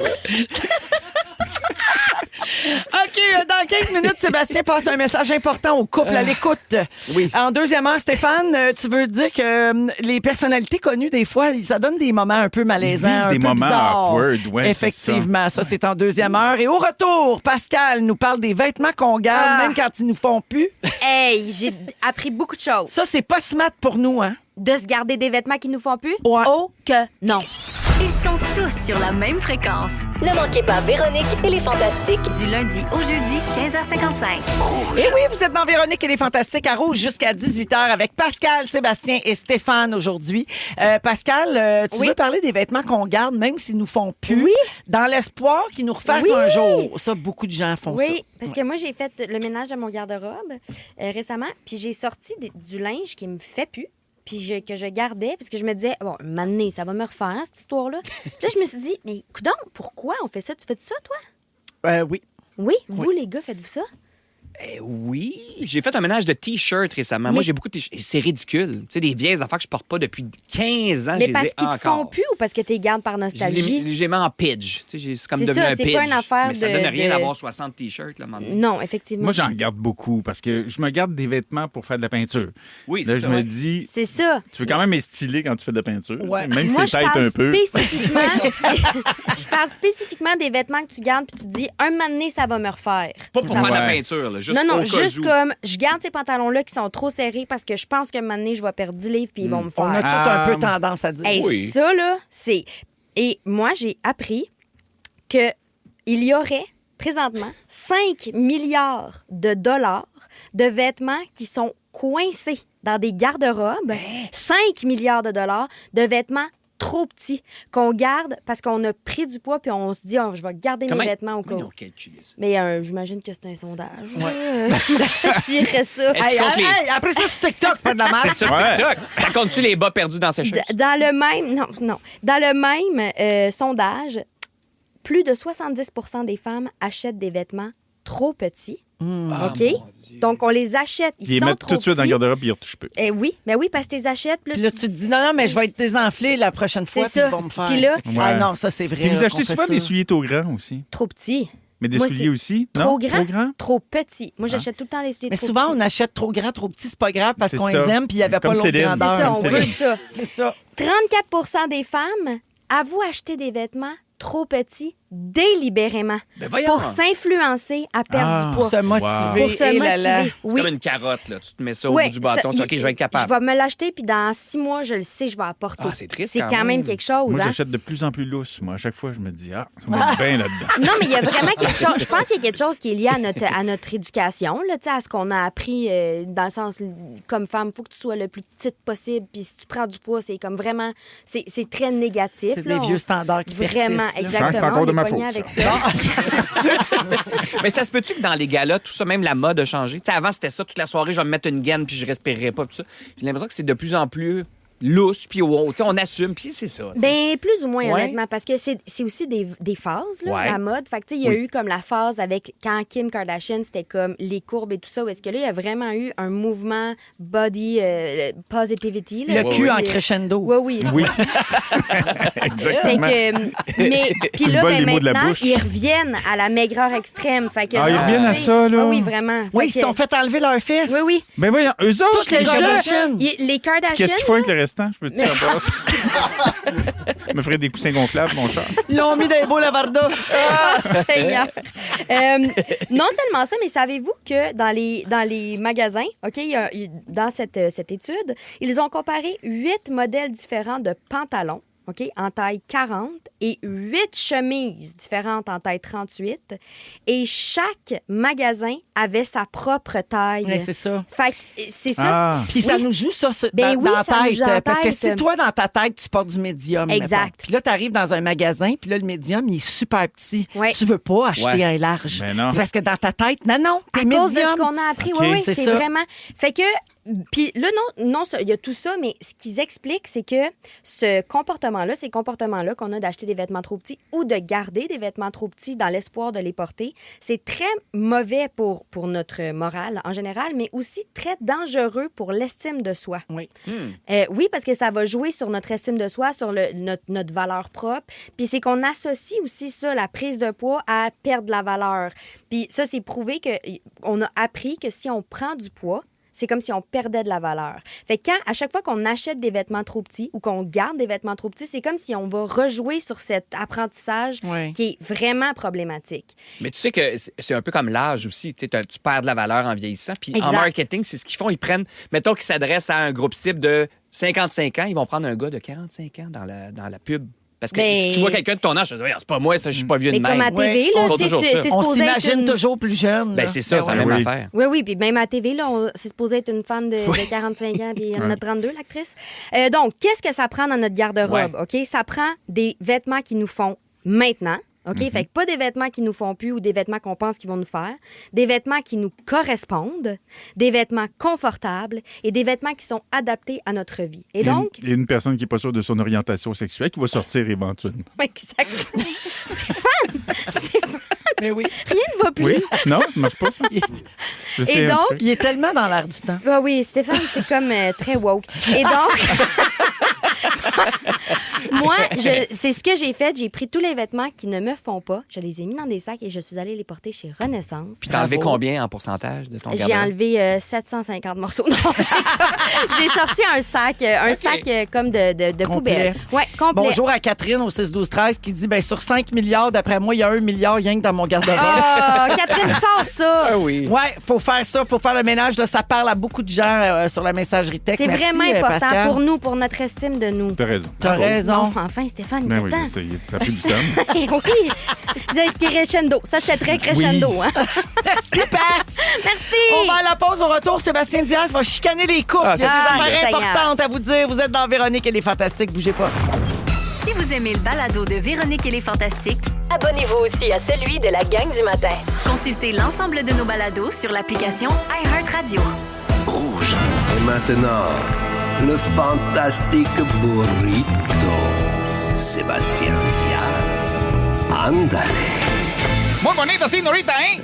OK, dans 15 minutes, Sébastien passe un message important au couple à l'écoute. Oui. En deuxième heure, Stéphane, tu veux dire que les personnalités connues, des fois, ça donne des moments un peu malaisants, Ils vivent un des peu moments bizarres. awkward, ouais, Effectivement, ça, c'est en deuxième heure. Et au retour, Pascal nous parle des vêtements qu'on garde, Ah. même quand ils nous font plus. Hey, j'ai appris beaucoup de choses. Ça, c'est pas smart pour nous, hein? De se garder des vêtements qui nous font plus? Ouais. Oh que non. Ils sont tous sur la même fréquence. Ne manquez pas Véronique et les Fantastiques du lundi au jeudi 15h55. Et oui, vous êtes dans Véronique et les Fantastiques à Rouge jusqu'à 18h avec Pascal, Sébastien et Stéphane aujourd'hui. Pascal, tu Oui. veux parler des vêtements qu'on garde même s'ils nous font plus? Oui. Dans l'espoir qu'ils nous refassent Oui. un jour. Ça, beaucoup de gens font ça. Oui, parce que moi, j'ai fait le ménage de mon garde-robe récemment, puis j'ai sorti du linge qui me fait plus. Puis que je gardais, parce que je me disais, bon, un moment donné, ça va me refaire, cette histoire-là. Puis là, je me suis dit, mais coudonc, pourquoi on fait ça? Tu fais ça, toi? Oui. Oui, vous, les gars, faites-vous ça? Oui, j'ai fait un ménage de T-shirts récemment. Moi, j'ai beaucoup de T-shirts. C'est ridicule. Tu sais, des vieilles affaires que je porte pas depuis 15 ans. je Mais les parce ai qu'ils te encore. font plus ou parce que tu les gardes par Je les nostalgie? ai mis en pidge. Tu sais, c'est comme C'est devenu ça, un c'est pidge. pas une affaire mais ça de- donne rien de- d'avoir 60 T-shirts. Là, à un moment donné. Non, effectivement. Moi, j'en garde beaucoup parce que je me garde des vêtements pour faire de la peinture. Oui, Là, c'est je ça. me ouais. dis, C'est ça. tu veux quand même être stylé quand tu fais de la peinture. Ouais. tu sais, Même Moi, si je t'es tête parle un peu. spécifiquement... je parle spécifiquement des vêtements que tu gardes puis tu te dis, un moment donné, ça va me refaire. Pas pour faire de la Ouais. peinture, là, juste Non, au cas juste où. comme, je garde ces pantalons-là qui sont trop serrés parce que je pense qu'à un moment donné, je vais perdre 10 livres puis ils vont me On a faire. tout un peu tendance à dire. Hey, Oui. ça, là, c'est... Et moi, j'ai appris qu'il y aurait présentement 5 milliards de dollars de vêtements qui sont coincés dans des garde-robes. 5 milliards de dollars de vêtements trop petits qu'on garde parce qu'on a pris du poids puis on se dit, oh, je vais garder Comment mes vêtements au cas Comment ils où. ont calculé ça? Mais j'imagine que c'est un sondage. Je dirais ça. Est-ce qu'ils comptent les- Après ça, sur TikTok, c'est pas de la merde. C'est ça, Ouais. TikTok. Ça compte-tu les bas perdus dans ses cheveux? Dans le même, non. Dans le même sondage, plus de 70% des femmes achètent des vêtements trop petits. Ah, OK? mon Dieu. Donc, on les achète. Ils Ils les sont mettent trop tout de suite dans le petits. garde-robe et ils retouchent peu. Oui, mais oui, parce que tu les achètes. Puis Puis là, tu te dis, non, mais je vais être désenflé la prochaine fois, C'est puis ça. ils vont me faire. Puis là- Ah Ouais. non, ça, c'est vrai. Puis vous là, achetez qu'on fait souvent ça. des souliers trop grands aussi. trop petits. Mais des Moi, souliers c'est aussi? Trop Non? grands, Trop grands? trop petits. Moi, j'achète tout le temps des souliers Mais trop souvent, petits. on achète trop grand, trop petit, c'est pas grave parce C'est qu'on ça. les aime, puis il n'y avait pas Comme l'autre Céline. C'est grandeur. ça, on Comme veut Céline. ça. C'est ça. 34% des femmes avouent acheter des vêtements trop petits délibérément Ben voyons. pour s'influencer à perdre Ah. du Pour poids. se motiver. Pour se et là là. motiver. Oui. Comme une carotte, là. Tu te mets ça au Ouais, bout du bâton. ça- Tu dis, OK, je vais être capable. Je vais me l'acheter, puis dans 6 mois, je le sais, je vais apporter. Ah, c'est triste C'est quand quand même même. quelque chose. Moi, hein? j'achète de plus en plus lousse. Moi, à chaque fois, je me dis, ça va être bien là-dedans. Non, mais il y a vraiment quelque chose. Je pense qu'il y a quelque chose qui est lié à notre éducation, là, tu sais, à ce qu'on a appris dans le sens, comme femme, il faut que tu sois le plus petite possible. Puis si tu prends du poids, c'est comme vraiment, c'est très négatif. C'est là. des vieux standards qui Vraiment, persistent, là. exactement. C'est encore de on est ma pogné faute, avec ça. ça. Mais ça se peut-tu que dans les galas, tout ça, même la mode a changé? Tu sais, avant, c'était ça, toute la soirée, je vais me mettre une gaine puis je respirerai pas. Puis ça. J'ai l'impression que c'est de plus en plus lousse, puis wow, tu sais, on assume, puis c'est ça. Ben, plus ou moins, Ouais. honnêtement, parce que c'est aussi des phases, là, Ouais. la mode. Fait que, tu sais, il y a eu comme la phase avec quand Kim Kardashian, c'était comme les courbes et tout ça, où est-ce que là, il y a vraiment eu un mouvement body positivity. Là, Le cul Oui, en crescendo. Oui. Oui. Fait Exactement. que, mais puis Tu me là, voles ben, les mots de la maintenant, bouche. ils reviennent à la maigreur extrême. Fait que, Ah, ils là, reviennent à tu sais, ça, là? Oui, vraiment. Oui, Fait ils se sont que- fait enlever leurs fesses. Oui. Ben voyons, eux autres, Tout le les jeu. Kardashian. Les Kardashians. Qu'est-ce qu'ils font avec le restant? Je peux te dire ça. Je me ferais des coussins gonflables, mon chat. Ils l'ont mis dans les beaux lavardas. Ah, Seigneur. Non seulement ça, mais savez-vous que dans les magasins, OK, dans cette étude, ils ont comparé 8 modèles différents de pantalons, OK, en taille 40 et 8 chemises différentes en taille 38. Et chaque magasin avait sa propre taille. Ouais, c'est ça. Fait que c'est ça. Ah, Puis ça Oui. nous joue ça Ben dans oui, la ça nous tête. joue dans la Parce que tête. si toi, dans ta tête, tu portes du médium, Exact. mettons, puis là, tu arrives dans un magasin, puis là, le médium, il est super petit. Ouais. Tu veux pas acheter Ouais. un large. Ben non. C'est parce que dans ta tête, non, t'es À cause de médium. ce qu'on a appris. OK. Oui, oui, C'est c'est ça. vraiment. Fait que. Puis là, non, il y a tout ça, mais ce qu'ils expliquent, c'est que ce comportement-là, ces comportements-là qu'on a d'acheter des vêtements trop petits ou de garder des vêtements trop petits dans l'espoir de les porter, c'est très mauvais pour notre morale en général, mais aussi très dangereux pour l'estime de soi. Oui. Oui, parce que ça va jouer sur notre estime de soi, sur notre valeur propre. Puis c'est qu'on associe aussi ça, la prise de poids, à perdre la valeur. Puis ça, c'est prouvé qu'on a appris que si on prend du poids, c'est comme si on perdait de la valeur. Fait que à chaque fois qu'on achète des vêtements trop petits ou qu'on garde des vêtements trop petits, c'est comme si on va rejouer sur cet apprentissage Ouais. qui est vraiment problématique. Mais tu sais que c'est un peu comme l'âge aussi. Tu perds de la valeur en vieillissant. Puis en Exact. marketing, c'est ce qu'ils font. Ils prennent, mettons qu'ils s'adressent à un groupe cible de 55 ans, ils vont prendre un gars de 45 ans dans la pub. Parce que Ben- si tu vois quelqu'un de ton âge, tu vas dire, c'est pas moi, ça, je suis pas vieux de Mais comme même. à TV, Ouais, là, on fait c'est toujours ça. c'est On supposé être s'imagine une... toujours plus jeune. Ben là. c'est ça, c'est la ouais. même oui. affaire. Oui, puis même à TV, là, c'est supposé être une femme de 45 ans, puis elle en a 32, l'actrice. Donc, qu'est-ce que ça prend dans notre garde-robe, OK? Ça prend des vêtements qui nous font maintenant, OK? Fait que pas des vêtements qui nous font plus ou des vêtements qu'on pense qu'ils vont nous faire. Des vêtements qui nous correspondent, des vêtements confortables et des vêtements qui sont adaptés à notre vie. Et donc... Il y a une personne qui n'est pas sûre de son orientation sexuelle qui va sortir éventuellement. Exactement. Stéphane, Mais oui. rien ne va plus. Oui? Non, ça marche pas, ça? Je sais Et un donc, truc. Il est tellement dans l'air du temps. Ah oui, Stéphane, c'est comme très woke. Et donc, moi, c'est ce que j'ai fait. J'ai pris tous les vêtements qui ne me font pas, je les ai mis dans des sacs et je suis allée les porter chez Renaissance. Puis t'as enlevé Bravo. combien en pourcentage de ton J'ai garde-robe? enlevé 750 morceaux. Non, j'ai sorti un sac comme de Complet. poubelle. Ouais, complet. Bonjour à Catherine au 6-12-13 qui dit ben, sur 5 milliards, d'après moi, il y a 1 milliard rien que dans mon garde-robe. Ah, Catherine, sort ça. Ah oui. Ouais, faut faire ça, faut faire le ménage. Là, ça parle à beaucoup de gens sur la messagerie texte. C'est Merci, vraiment important Pascal. pour nous, pour notre estime de nous. T'as raison. T'as raison. Bon, enfin, Stéphane, Ben il est oui, temps. je sais, ça a pris du temps. Oui, c'est crescendo. Ça, c'est très crescendo. Hein? Merci, Pass. Merci. On va à la pause. Au retour, Sébastien Diaz va chicaner les couples. Ah, Il y a ça, des c'est affaires Seigneur. importantes à vous dire. Vous êtes dans Véronique et les Fantastiques. Bougez pas. Si vous aimez le balado de Véronique et les Fantastiques, abonnez-vous aussi à celui de la gang du matin. Consultez l'ensemble de nos balados sur l'application iHeartRadio. Rouge. Et maintenant, le fantastique burrito. Sébastien Diaz. Ándale. Muy bonito, señorita, ¿eh?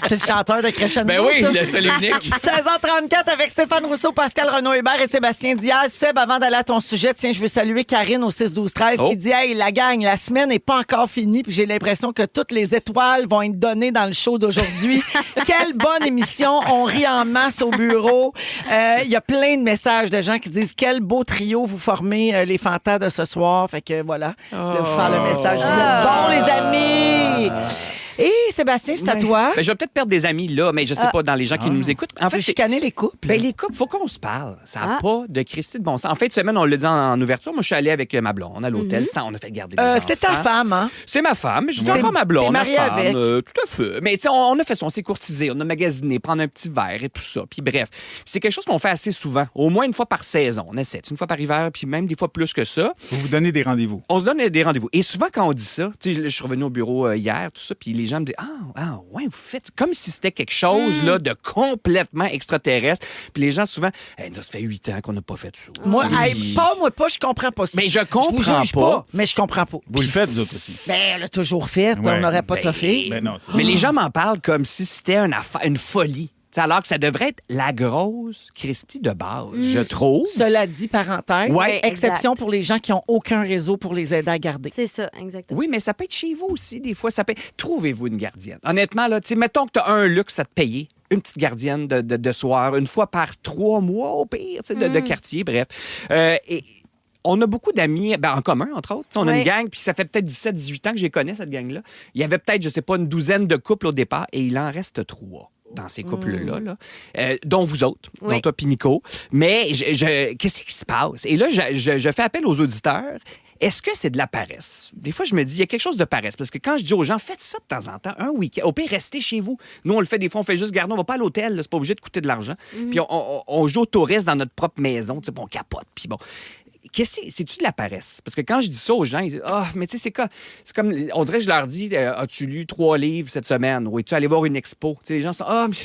C'est le chanteur de Crescendo. Ben oui, ça. le seul et unique. 16h34 avec Stéphane Rousseau, Pascal Renaud-Hébert et Sébastien Diaz. Seb, avant d'aller à ton sujet, tiens, je veux saluer Karine au 6-12-13 Oh. qui dit « Hey, la gang, la semaine n'est pas encore finie puis j'ai l'impression que toutes les étoiles vont être données dans le show d'aujourd'hui. Quelle bonne émission! On rit en masse au bureau. Il y a plein de messages de gens qui disent « Quel beau trio vous formez, les fantas de ce soir. » Fait que voilà, je voulais vous faire le message. Vous êtes bons, les amis! Et Sébastien, c'est à toi. Ben, je vais peut-être perdre des amis là, mais je sais pas dans les gens qui nous écoutent. En En fait, fait, c'est- chicaner les couples. ben, les couples, faut qu'on se parle. Ça n'a pas de Christy de bon sens. En fin de semaine, on l'a dit en ouverture. Moi, je suis allé avec ma blonde à l'hôtel. On a fait garder les enfants. c'est ta femme, hein? C'est ma femme. Mais je dis Ouais. encore ma blonde. T'es ma marié femme, avec. tout à fait. Mais tu sais, on a fait ça. On s'est courtisé. On a magasiné, prendre un petit verre et tout ça. Puis bref. Puis c'est quelque chose qu'on fait assez souvent. Au moins une fois par saison. On essaie. Une fois par hiver, puis même des fois plus que ça. Vous vous donnez des rendez-vous. On se donne des rendez-vous. Et souvent, quand on dit ça, tu sais, je suis revenu au bureau hier, tout ça, puis les gens me disent Ah, ouais, vous faites comme si c'était quelque chose là, de complètement extraterrestre. Puis les gens, souvent, Hey, ça fait 8 ans qu'on n'a pas fait ça. Moi, Oui. hey, moi pas, je comprends pas ça. Mais je vous comprends juge pas. mais je comprends pas. Vous le faites, vous autres aussi. Ben, elle l'a toujours fait. Ouais. On n'aurait pas Ben, toffé. Ben non, c'est Mais les gens m'en parlent comme si c'était une folie. T'sais, alors que ça devrait être la grosse Christie de base, je trouve. Cela dit, parenthèse, Ouais. exception pour les gens qui n'ont aucun réseau pour les aider à garder. C'est ça, exactement. Oui, mais ça peut être chez vous aussi, des fois. Ça peut... Trouvez-vous une gardienne. Honnêtement, là, mettons que tu as un luxe à te payer. Une petite gardienne de soir, une fois par 3 mois au pire, de quartier, bref. Et on a beaucoup d'amis en commun, entre autres. T'sais, on a Oui. une gang, puis ça fait peut-être 17-18 ans que je les connais, cette gang-là. Il y avait peut-être, je sais pas, une douzaine de couples au départ, et il en reste 3. dans ces couples-là, là, dont vous autres, Oui. dont toi puis Nico. Mais qu'est-ce qui se passe? Et là, je fais appel aux auditeurs. Est-ce que c'est de la paresse? Des fois, je me dis, il y a quelque chose de paresse. Parce que quand je dis aux gens, faites ça de temps en temps, un week-end. Au pire, restez chez vous. Nous, on le fait des fois, on fait juste garder. On va pas à l'hôtel, là, c'est pas obligé de coûter de l'argent. Puis on joue aux touristes dans notre propre maison, tu sais, puis on capote. Puis bon. C'est-tu de la paresse? Parce que quand je dis ça aux gens, ils disent mais tu sais, c'est comme. On dirait que je leur dis as-tu lu 3 livres cette semaine? Ou es-tu allé voir une expo? Tu sais, les gens sont mais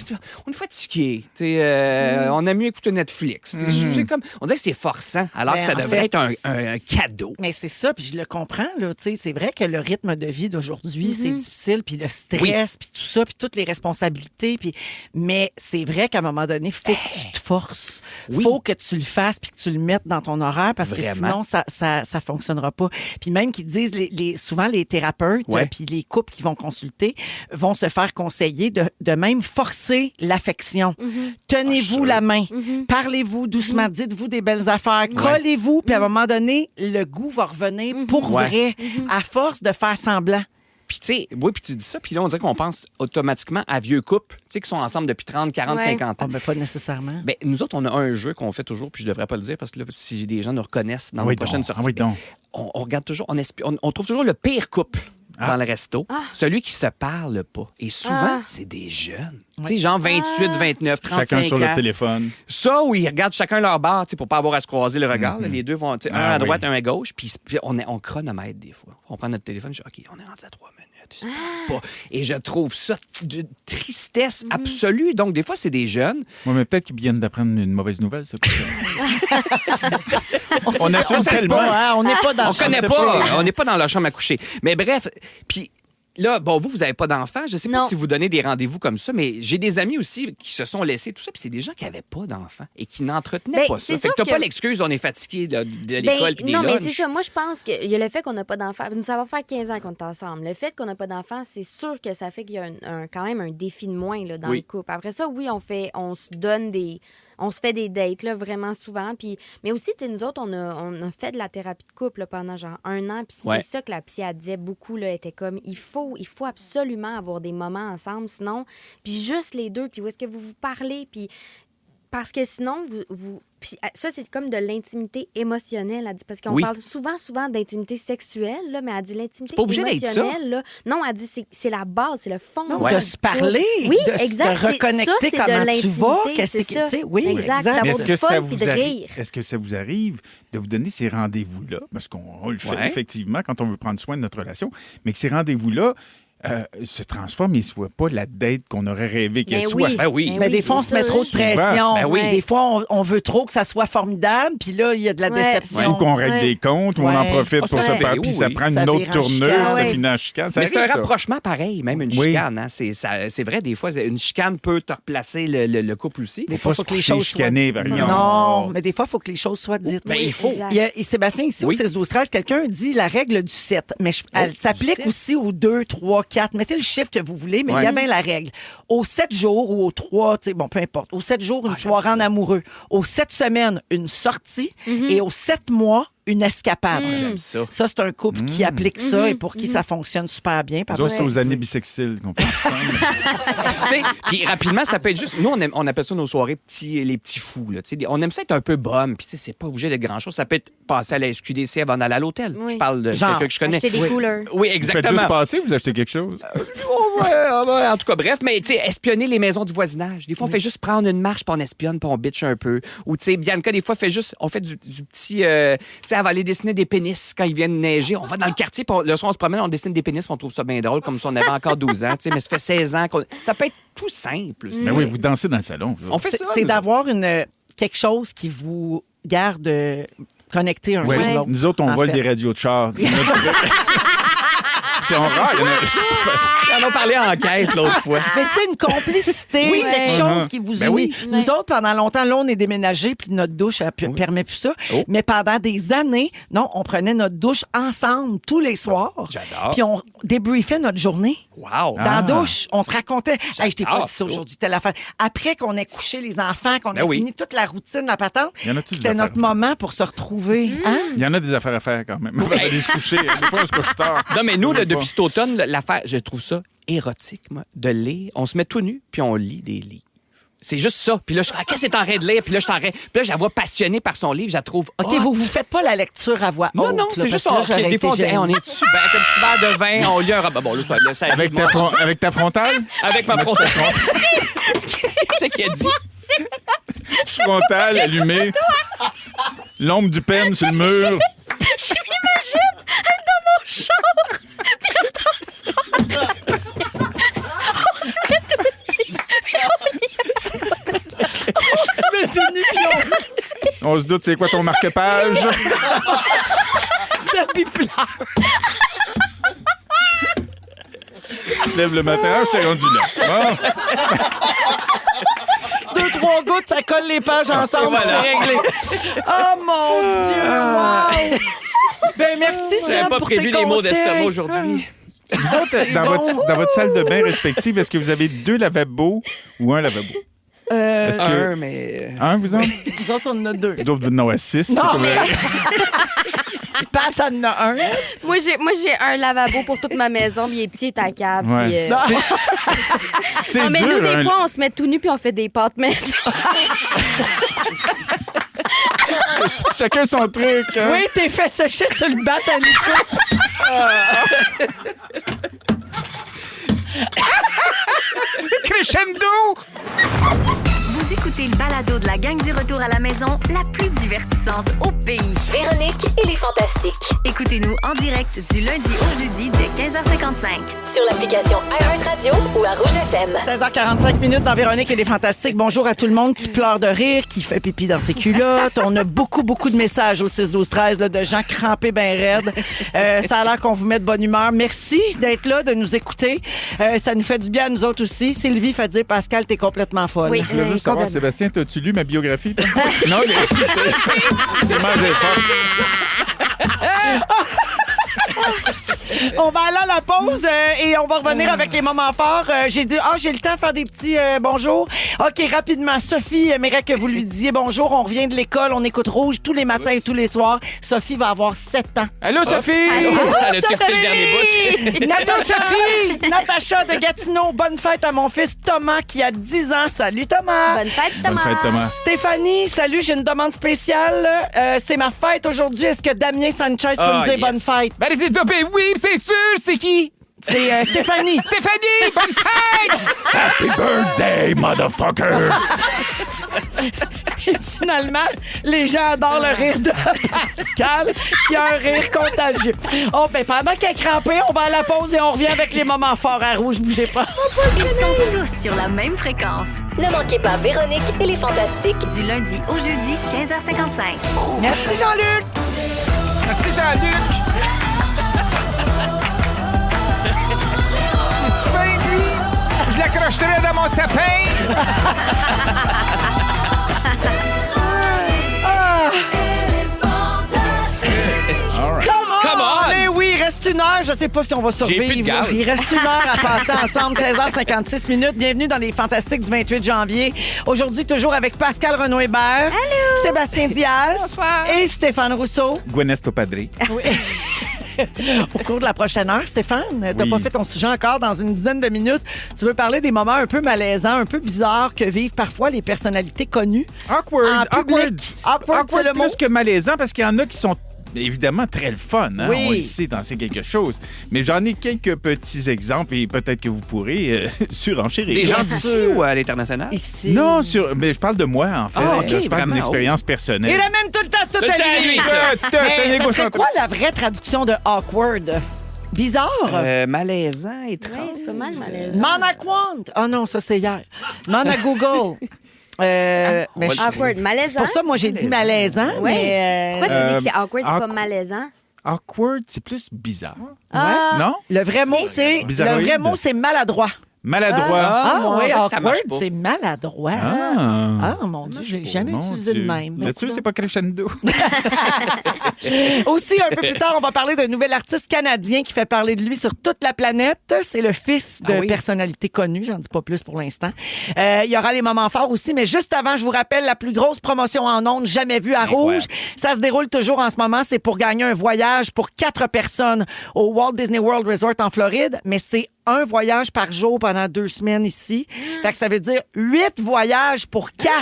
on est fatigués. Tu sais, on aime mieux écouter Netflix. C'est comme, on dirait que c'est forçant, alors que ça devrait être un cadeau. Mais c'est ça, puis je le comprends. Là, c'est vrai que le rythme de vie d'aujourd'hui, c'est difficile, puis le stress, puis tout ça, puis toutes les responsabilités. Mais c'est vrai qu'à un moment donné, il faut que tu te forces. Il faut que tu le fasses, puis que tu le mettes dans ton horaire, parce que sinon, ça fonctionnera pas. Puis même qu'ils disent, souvent les thérapeutes, puis les couples qui vont consulter, vont se faire conseiller de même forcer l'affection. Tenez-vous la main. Parlez-vous doucement. Dites-vous des belles affaires. Collez-vous, puis à un moment donné, le goût va revenir pour vrai, à force de faire semblant. Puis, tu sais, oui, puis tu dis ça, puis là, on dirait qu'on pense automatiquement à vieux couples, tu sais, qui sont ensemble depuis 30, 40, 50 ans. Mais pas nécessairement. Ben, nous autres, on a un jeu qu'on fait toujours, puis je devrais pas le dire, parce que là, si des gens nous reconnaissent dans nos prochaines sorties, on regarde toujours, on trouve toujours le pire couple dans le resto, celui qui se parle pas. Et souvent, c'est des jeunes. Tu sais, genre 28, 29, 35 Chacun sur ans. le téléphone. Ça, où ils regardent chacun leur bar, tu sais, pour pas avoir à se croiser le regard. Là, les deux vont, tu sais, un à droite, un à gauche, puis on chronomètre des fois. On prend notre téléphone, je dis, OK, on est rendu à 3 minutes. Et je trouve ça de tristesse absolue. Donc, des fois, c'est des jeunes. Oui, mais peut-être qu'ils viennent d'apprendre une mauvaise nouvelle, ça. On assume tellement. On n'est pas dans On connaît pas. On n'est pas dans leur chambre à coucher. Mais bref, puis là, bon, vous n'avez pas d'enfants. Je ne sais pas si vous donnez des rendez-vous comme ça, mais j'ai des amis aussi qui se sont laissés, tout ça, puis c'est des gens qui n'avaient pas d'enfants et qui n'entretenaient pas ça. Fait que tu n'as pas l'excuse, on est fatigué de l'école puis des lunchs. Non, mais c'est ça. Moi, je pense qu'il y a le fait qu'on n'a pas d'enfants. Ça va faire 15 ans qu'on est ensemble. Le fait qu'on n'a pas d'enfants, c'est sûr que ça fait qu'il y a quand même un défi de moins là, dans le couple. Après ça, oui, on se donne on se fait des dates là, vraiment souvent. Mais aussi, nous autres, on a fait de la thérapie de couple là, pendant genre 1 an. Puis c'est ça que la psy elle disait beaucoup. Là, était comme, il faut absolument avoir des moments ensemble. Sinon, puis juste les deux. Puis où est-ce que vous parlez? Puis parce que sinon, puis ça, c'est comme de l'intimité émotionnelle. Elle dit, parce qu'on parle souvent d'intimité sexuelle, là, mais elle dit l'intimité émotionnelle. Là, non, elle dit c'est la base, c'est le fond. Non, de se parler, de se reconnecter comment tu vas. C'est ça. Oui, exact. D'avoir du fun puis de rire. Est-ce que ça vous arrive de vous donner ces rendez-vous-là? Parce qu'on le fait effectivement quand on veut prendre soin de notre relation, mais que ces rendez-vous-là se transforme et ne soit pas la date qu'on aurait rêvé qu'elle soit. Mais des fois, on se met trop de pression. Des fois, on veut trop que ça soit formidable, puis là, il y a de la déception. Ou qu'on règle des comptes, ou on en profite pour se faire, puis ça prend une autre tournure, ça finit en chicane. Mais c'est un rapprochement pareil, même une chicane. Hein. C'est vrai, des fois, une chicane peut te replacer le couple aussi. Des fois, il faut que les choses soient... Non, mais des fois, il faut que les choses soient dites. Ben, il faut. Il y a Sébastien, ici, au 16-12-13, quelqu'un dit la règle du 7, mais elle s'applique aussi aux 2, 3, 4. Mettez le chiffre que vous voulez, mais il y a bien la règle. Aux 7 jours ou aux 3, peu importe. Aux 7 jours, une soirée en amoureux. Aux 7 semaines, une sortie. Et aux 7 mois, une escapade. J'aime ça. Ça, c'est un couple qui applique ça et pour qui ça fonctionne super bien. Nous autres, c'est aux années bisexuelles qu'on peut Puis rapidement, ça peut être juste... Nous, on appelle ça nos soirées les petits fous. Là, on aime ça être un peu bum. Puis c'est pas obligé d'être grand-chose. Ça peut être passer à la SQDC avant d'aller à l'hôtel. Je parle de quelqu'un que je connais. Acheter des couleurs. Oui, exactement. Vous faites juste passer ou vous achetez quelque chose? En tout cas, bref. Mais espionner les maisons du voisinage. Des fois, on fait juste prendre une marche puis on espionne puis on bitch un peu. Ou Bianca, des fois, on fait du petit... elle va aller dessiner des pénis quand ils viennent neiger. On va dans le quartier, puis le soir, on se promène, on dessine des pénis, puis on trouve ça bien drôle, comme si on avait encore 12 ans. Mais ça fait 16 ans. Ça peut être tout simple aussi. Mais oui, vous dansez dans le salon. On fait ça. C'est d'avoir quelque chose qui vous garde connecté un jour ou l'autre. Nous autres, on vole des radios de char. C'est rare. On en a parlé en enquête l'autre fois. Mais tu sais, une complicité, quelque chose qui vous unit. Nous autres, pendant longtemps, là, on est déménagés, puis notre douche, elle permet plus ça. Mais pendant des années, non, on prenait notre douche ensemble tous les soirs. J'adore. Puis on débriefait notre journée. Wow. Dans la douche, on se racontait. Hey, je t'ai pas dit ça aujourd'hui, telle affaire. Après qu'on ait couché les enfants, qu'on ait fini toute la routine, la patente, c'était notre moment pour se retrouver. Hein? Il y en a des affaires à faire quand même. On va aller se coucher. Des fois, on se couche tard. Non, mais nous, depuis cet automne, l'affaire, je trouve ça érotique, moi, de lire. On se met tout nu, puis on lit des livres. C'est juste ça. Puis là, je qu'est-ce que t'es en train de lire? Puis là, puis là, je la vois passionnée par son livre. Je la trouve OK, vous faites pas la lecture à voix haute. Non, c'est juste ça. Des fois, on dit, on est dessus. Ben, avec un petit verre de vin, on lit un roman. Bon, là, ça Avec ta frontale? Avec ma frontale. C'est qu'il a dit. Frontale allumée. L'ombre du pen sur le mur. Je m'imagine être dans mon char. Puis on se met tout nu. On se doute, c'est quoi ton marque-page? Ça pleure. Tu te lèves le matin, je t'ai rendu là. Bon. 2-3 gouttes, ça colle les pages ensemble, c'est réglé. Oh mon Dieu! Wow! Ben merci, J'avais Sam, pas pour prévu tes les mots conseils. d'estomac aujourd'hui. Vous autres, dans votre salle de bain respective, est-ce que vous avez 2 lavabos ou un lavabo? Est-ce que... Mais... Un, vous autres? Nous autres, on en a 2. D'autres, vous en avez 6. Non, mais... Passe, ça en a un. Moi, j'ai un lavabo pour toute ma maison, puis il est petit, il est à la cave. Ouais. Puis, C'est non, mais dur, nous, des un- fois, on se met tout nu, puis on fait des pâtes maison. Chacun son truc. Hein? Oui, t'es fait sécher sur le bat à Nico. Crescendo! Vous écoutez le balado de la gang du retour à la maison, la plus divertissante au pays. Véronique et les Fantastiques. Écoutez-nous en direct du lundi au jeudi dès 15h55. Sur l'application iHeartRadio ou à Rouge FM. 16h45 dans Véronique et les Fantastiques. Bonjour à tout le monde qui pleure de rire, qui fait pipi dans ses culottes. On a beaucoup de messages au 6-12-13 là, de gens crampés bien raides. Ça a l'air qu'on vous met de bonne humeur. Merci d'être là, de nous écouter. Ça nous fait du bien à nous autres aussi. Sylvie fait dire, Pascal, t'es complètement folle. Oui. Je voulais juste savoir, complètement. Sébastien, t'as-tu lu ma biographie? toi? Non, j'ai mangé On va aller à la pause et on va revenir avec les moments forts. J'ai dit, j'ai le temps de faire des petits bonjours. OK, rapidement. Sophie aimerait que vous lui disiez bonjour. On revient de l'école, on écoute Rouge tous les matins et tous les soirs. Sophie va avoir 7 ans. Allô, Sophie? Elle a-tu écouté le dernier bout? Sophie! Natacha de Gatineau, bonne fête à mon fils Thomas qui a 10 ans. Salut Thomas! Bonne fête, Bonne Thomas. fête, Thomas. Stéphanie, salut, j'ai une demande spéciale. C'est ma fête aujourd'hui. Est-ce que Damien Sanchez peut me dire yes. bonne fête? Ben, c'est topé. Oui, c'est sûr, c'est qui? C'est Stéphanie. Stéphanie, bonne fête! Happy birthday, motherfucker! Finalement, les gens adorent le rire de Pascal, qui a un rire contagieux. Oh, ben, pendant qu'elle est crampée, on va à la pause et on revient avec les moments forts à Rouge. Bougez pas. Ils sont tous sur la même fréquence. Ne manquez pas Véronique et les Fantastiques du lundi au jeudi 15h55. Merci Jean-Luc. Merci, Jean-Luc! Es-tu fin, lui? Je l'accrocherai dans mon sapin! Come on! Mais oui, il reste une heure. Je sais pas si on va survivre. plus de gaz. Il reste une heure à passer ensemble. 16h56. Bienvenue dans les Fantastiques du 28 janvier. Aujourd'hui, toujours avec Pascal Renaud-Hébert, Sébastien Diaz et Stéphane Rousseau. Gwenesto Padre. Oui. Au cours de la prochaine heure, Stéphane, t'as Oui. pas fait ton sujet encore dans une dizaine de minutes. Tu veux parler des moments un peu malaisants, un peu bizarres que vivent parfois les personnalités connues. Awkward. En public. Awkward, c'est le mot. Plus que malaisant, parce qu'il y en a qui sont évidemment très le fun. Hein? Oui. On le sait, danser quelque chose. Mais j'en ai quelques petits exemples et peut-être que vous pourrez surenchérir. Des gens Bien d'ici sûr. ou à l'international? Ici. Non, mais je parle de moi, en fait. Ah, ok, Là, je parle vraiment, d'une expérience Il personnelle. ramène tout le temps tout Tout le à temps à lui. lui, ça. T'es Mais ça serait égocentrique. quoi la vraie traduction de awkward? Bizarre. Malaisant, étrange. Oui, c'est pas mal malaisant. Manaquant. Oh non, ça c'est hier. Mana Google. Mais va le je- Awkward, malaisant. pour ça, moi, j'ai dit malaisant. Ouais. Mais Pourquoi tu dis que c'est awkward, c'est pas awkward. malaisant? Awkward, c'est plus bizarre. Ah. Non? le vrai mot, c'est Bizarroïde. maladroit. Maladroit. Ah, oui, ça awkward, marche pas. c'est maladroit. Ah. Ah, mon Dieu, j'ai jamais Mon utilisé Dieu. le même. Là-dessus, c'est pas crescendo. Aussi, un peu plus tard, on va parler d'un nouvel artiste canadien qui fait parler de lui sur toute la planète. C'est le fils de Ah oui? personnalités connues. J'en dis pas plus pour l'instant. Il y aura les moments forts aussi, mais juste avant, je vous rappelle la plus grosse promotion en ondes jamais vue à Rouge. Ça se déroule toujours en ce moment. C'est pour gagner un voyage pour 4 personnes au Walt Disney World Resort en Floride, mais c'est un voyage par jour pendant 2 semaines ici. Fait que ça veut dire 8 voyages pour 4.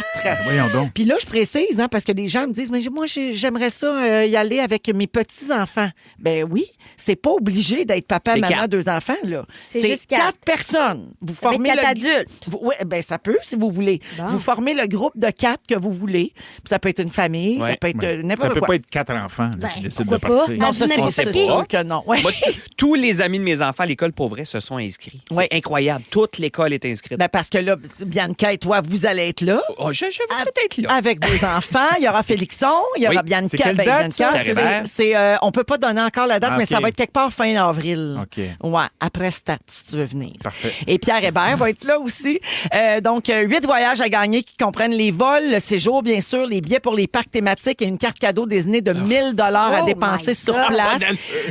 Voyons donc. Puis là, je précise, hein, parce que les gens me disent, mais moi, j'aimerais ça y aller avec mes petits-enfants. Ben oui, c'est pas obligé d'être papa, C'est maman, 4. 2 enfants, là. C'est juste 4. personnes. Vous Ça peut formez être 4 le... adultes. Oui, ben ça peut, si vous voulez. Bon. Vous formez le groupe de 4 que vous voulez. Puis ça peut être une famille, ça Ouais. peut être Ouais. Ça n'importe peut quoi. pas être 4 enfants là, qui décident de pourquoi pas? partir. Non, ça, N'importe c'est qui. sûr que non. Ouais. Moi, tous les amis de mes enfants à l'école pour vrai se sont inscrits. Oui. C'est incroyable. Toute l'école est inscrite. Ben parce que là, Bianca et toi, vous allez être là. Oh, je vais peut-être là. Avec vos enfants, il y aura Félixon, il y aura Oui. Bianca. C'est quelle ben, date, ça? Bianca, Caribert. on peut pas donner encore la date, Ah, mais OK. ça va être quelque part fin avril. OK. Ouais, après Stat, si tu veux venir. Parfait. Et Pierre Hébert va être là aussi. Donc, 8 voyages à gagner qui comprennent les vols, le séjour, bien sûr, les billets pour les parcs thématiques et une carte cadeau Disney de 1 000 à Oh dépenser my sur God. place.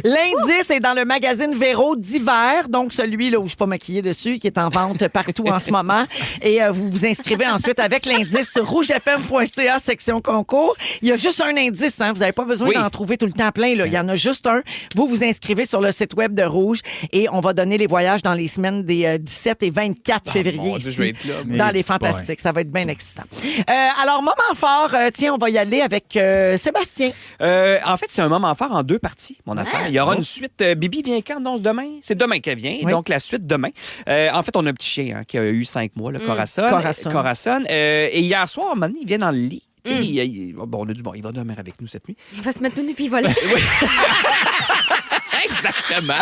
L'indice est dans le magazine Véro d'hiver, donc celui là où je suis pas maquillée dessus, qui est en vente partout en ce moment. Et vous vous inscrivez ensuite avec l'indice sur rougefm.ca, section concours. Il y a juste un indice, hein. Vous n'avez pas besoin Oui. d'en trouver tout le temps plein, là. Il y en a juste un. Vous vous inscrivez sur le site web de Rouge et on va donner les voyages dans les semaines des 17 et 24 février mon Dieu, ici, je vais être là, moi. dans Eh les Fantastiques. Ça va être bien excitant. Alors, moment fort, tiens, on va y aller avec Sébastien. En fait, c'est un moment fort en 2 parties, mon affaire. Il y aura une suite. Bibi vient quand? Donc, demain? C'est demain qu'elle vient. Oui. Donc, la suite demain. En fait, on a un petit chien qui a eu 5 mois, le Corazon. Corazon. Et hier soir, à un moment donné, il vient dans le lit. Tu sais, on a dit, il va dormir avec nous cette nuit. Il va se mettre tout nu puis il va là. Exactement.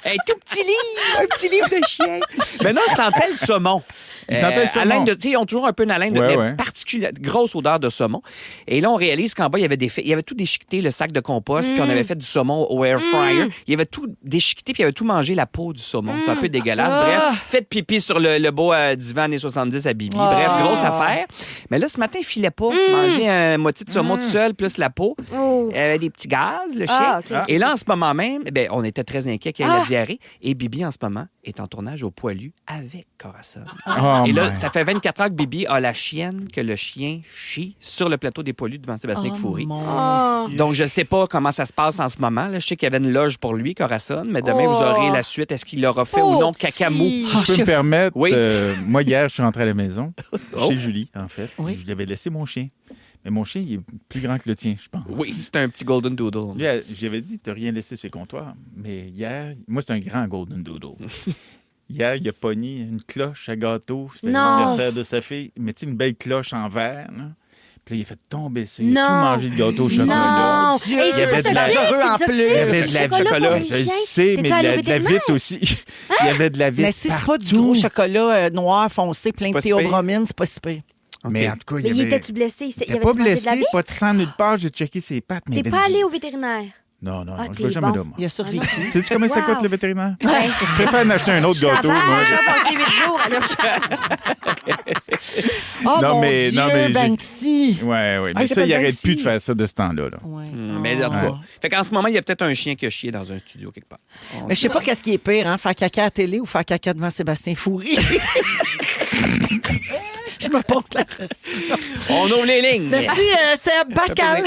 Un tout petit livre, un petit livre de chien. Maintenant, il sentait le saumon. Il sentait le saumon. Haleine tu sais, ils ont toujours un peu une haleine Ouais, de ouais. particulière, grosse odeur de saumon. Et là, on réalise qu'en bas, il y avait tout déchiqueté, le sac de compost, puis on avait fait du saumon au air fryer. Il y avait tout déchiqueté, puis il y avait tout mangé la peau du saumon. C'était un peu dégueulasse. Bref, fait pipi sur le beau divan années 70 à Bibi. Bref, grosse affaire. Mais là, ce matin, il filait pas. Manger un moitié de saumon tout seul, plus la peau. Oh. Il avait des petits gaz, le chien. Ah, OK. Et là, en ce moment même, on était très inquiets qu'il y ait la diarrhée. Et Bibi, en ce moment, est en tournage au Poilu avec Corazon. Oh Et là, my. ça fait 24 heures que Bibi a la chienne que le chien chie sur le plateau des Poilus devant Sébastien Foury. Oh. Donc, je sais pas comment ça se passe en ce moment. Là, je sais qu'il y avait une loge pour lui, Corazon, mais demain, vous aurez la suite. Est-ce qu'il l'aura fait ou non, cacamou? petit. Si je peux me permettre, Oui. moi, hier, je suis rentré à la maison, chez Julie, en fait. Oui. Je lui avais laissé mon chien. Mais mon chien, il est plus grand que le tien, je pense. Oui, c'est un petit golden doodle. Lui, j'avais dit, t'as rien laissé sur le comptoir. Mais hier, moi, c'est un grand golden doodle. Hier, il a pogné une cloche à gâteau. C'était Non. l'anniversaire de sa fille. Mais tu sais, une belle cloche en verre, là. Puis là, il a fait tomber ça. Il a Non. tout mangé de gâteau au chocolat. Non! Dieu, Hey, il y avait c'est de la toxique, dangereux en c'est plus. toxique, Il y avait le de la chocolat pour chocolat. les Je le chiens. sais, mais T'es-tu allé au de la vétérinaire? vitre aussi. Il y avait de la vitre. Mais si c'est pas du partout. gros chocolat noir foncé, plein de pas si pire. théobromine, c'est pas si pire. Mais en tout cas, Mais il il avait... était-tu blessé? Il Il était avait-tu pas mangé de la blessé, vie? pas de sang nulle part. J'ai checké ses pattes. Mais il T'es avait pas dit- allé au vétérinaire? Non, non, Ah, non, je t'es vais jamais bon. là, moi. Il a survécu. Sais-tu combien ça Wow. coûte, le vétérinaire? Ouais. Je préfère en acheter un autre gâteau, moi. Je vais passer 8 jours à l'urgence. Oh Non, mon mais- Dieu, non, mais j'ai- Banksy! Ouais, ouais. Ah, Mais il ça, s'appelle il arrête Banksy. plus de faire ça de ce temps-là. Là. Ouais. Mais en tout Ah. cas, fait qu'en ce moment, il y a peut-être un chien qui a chié dans un studio quelque part. Mais je sais pas qu'est-ce qui est pire, hein, faire caca à la télé ou faire caca devant Sébastien Foury. Je me pose la question. On ouvre les lignes. Merci, Seb. Pascal.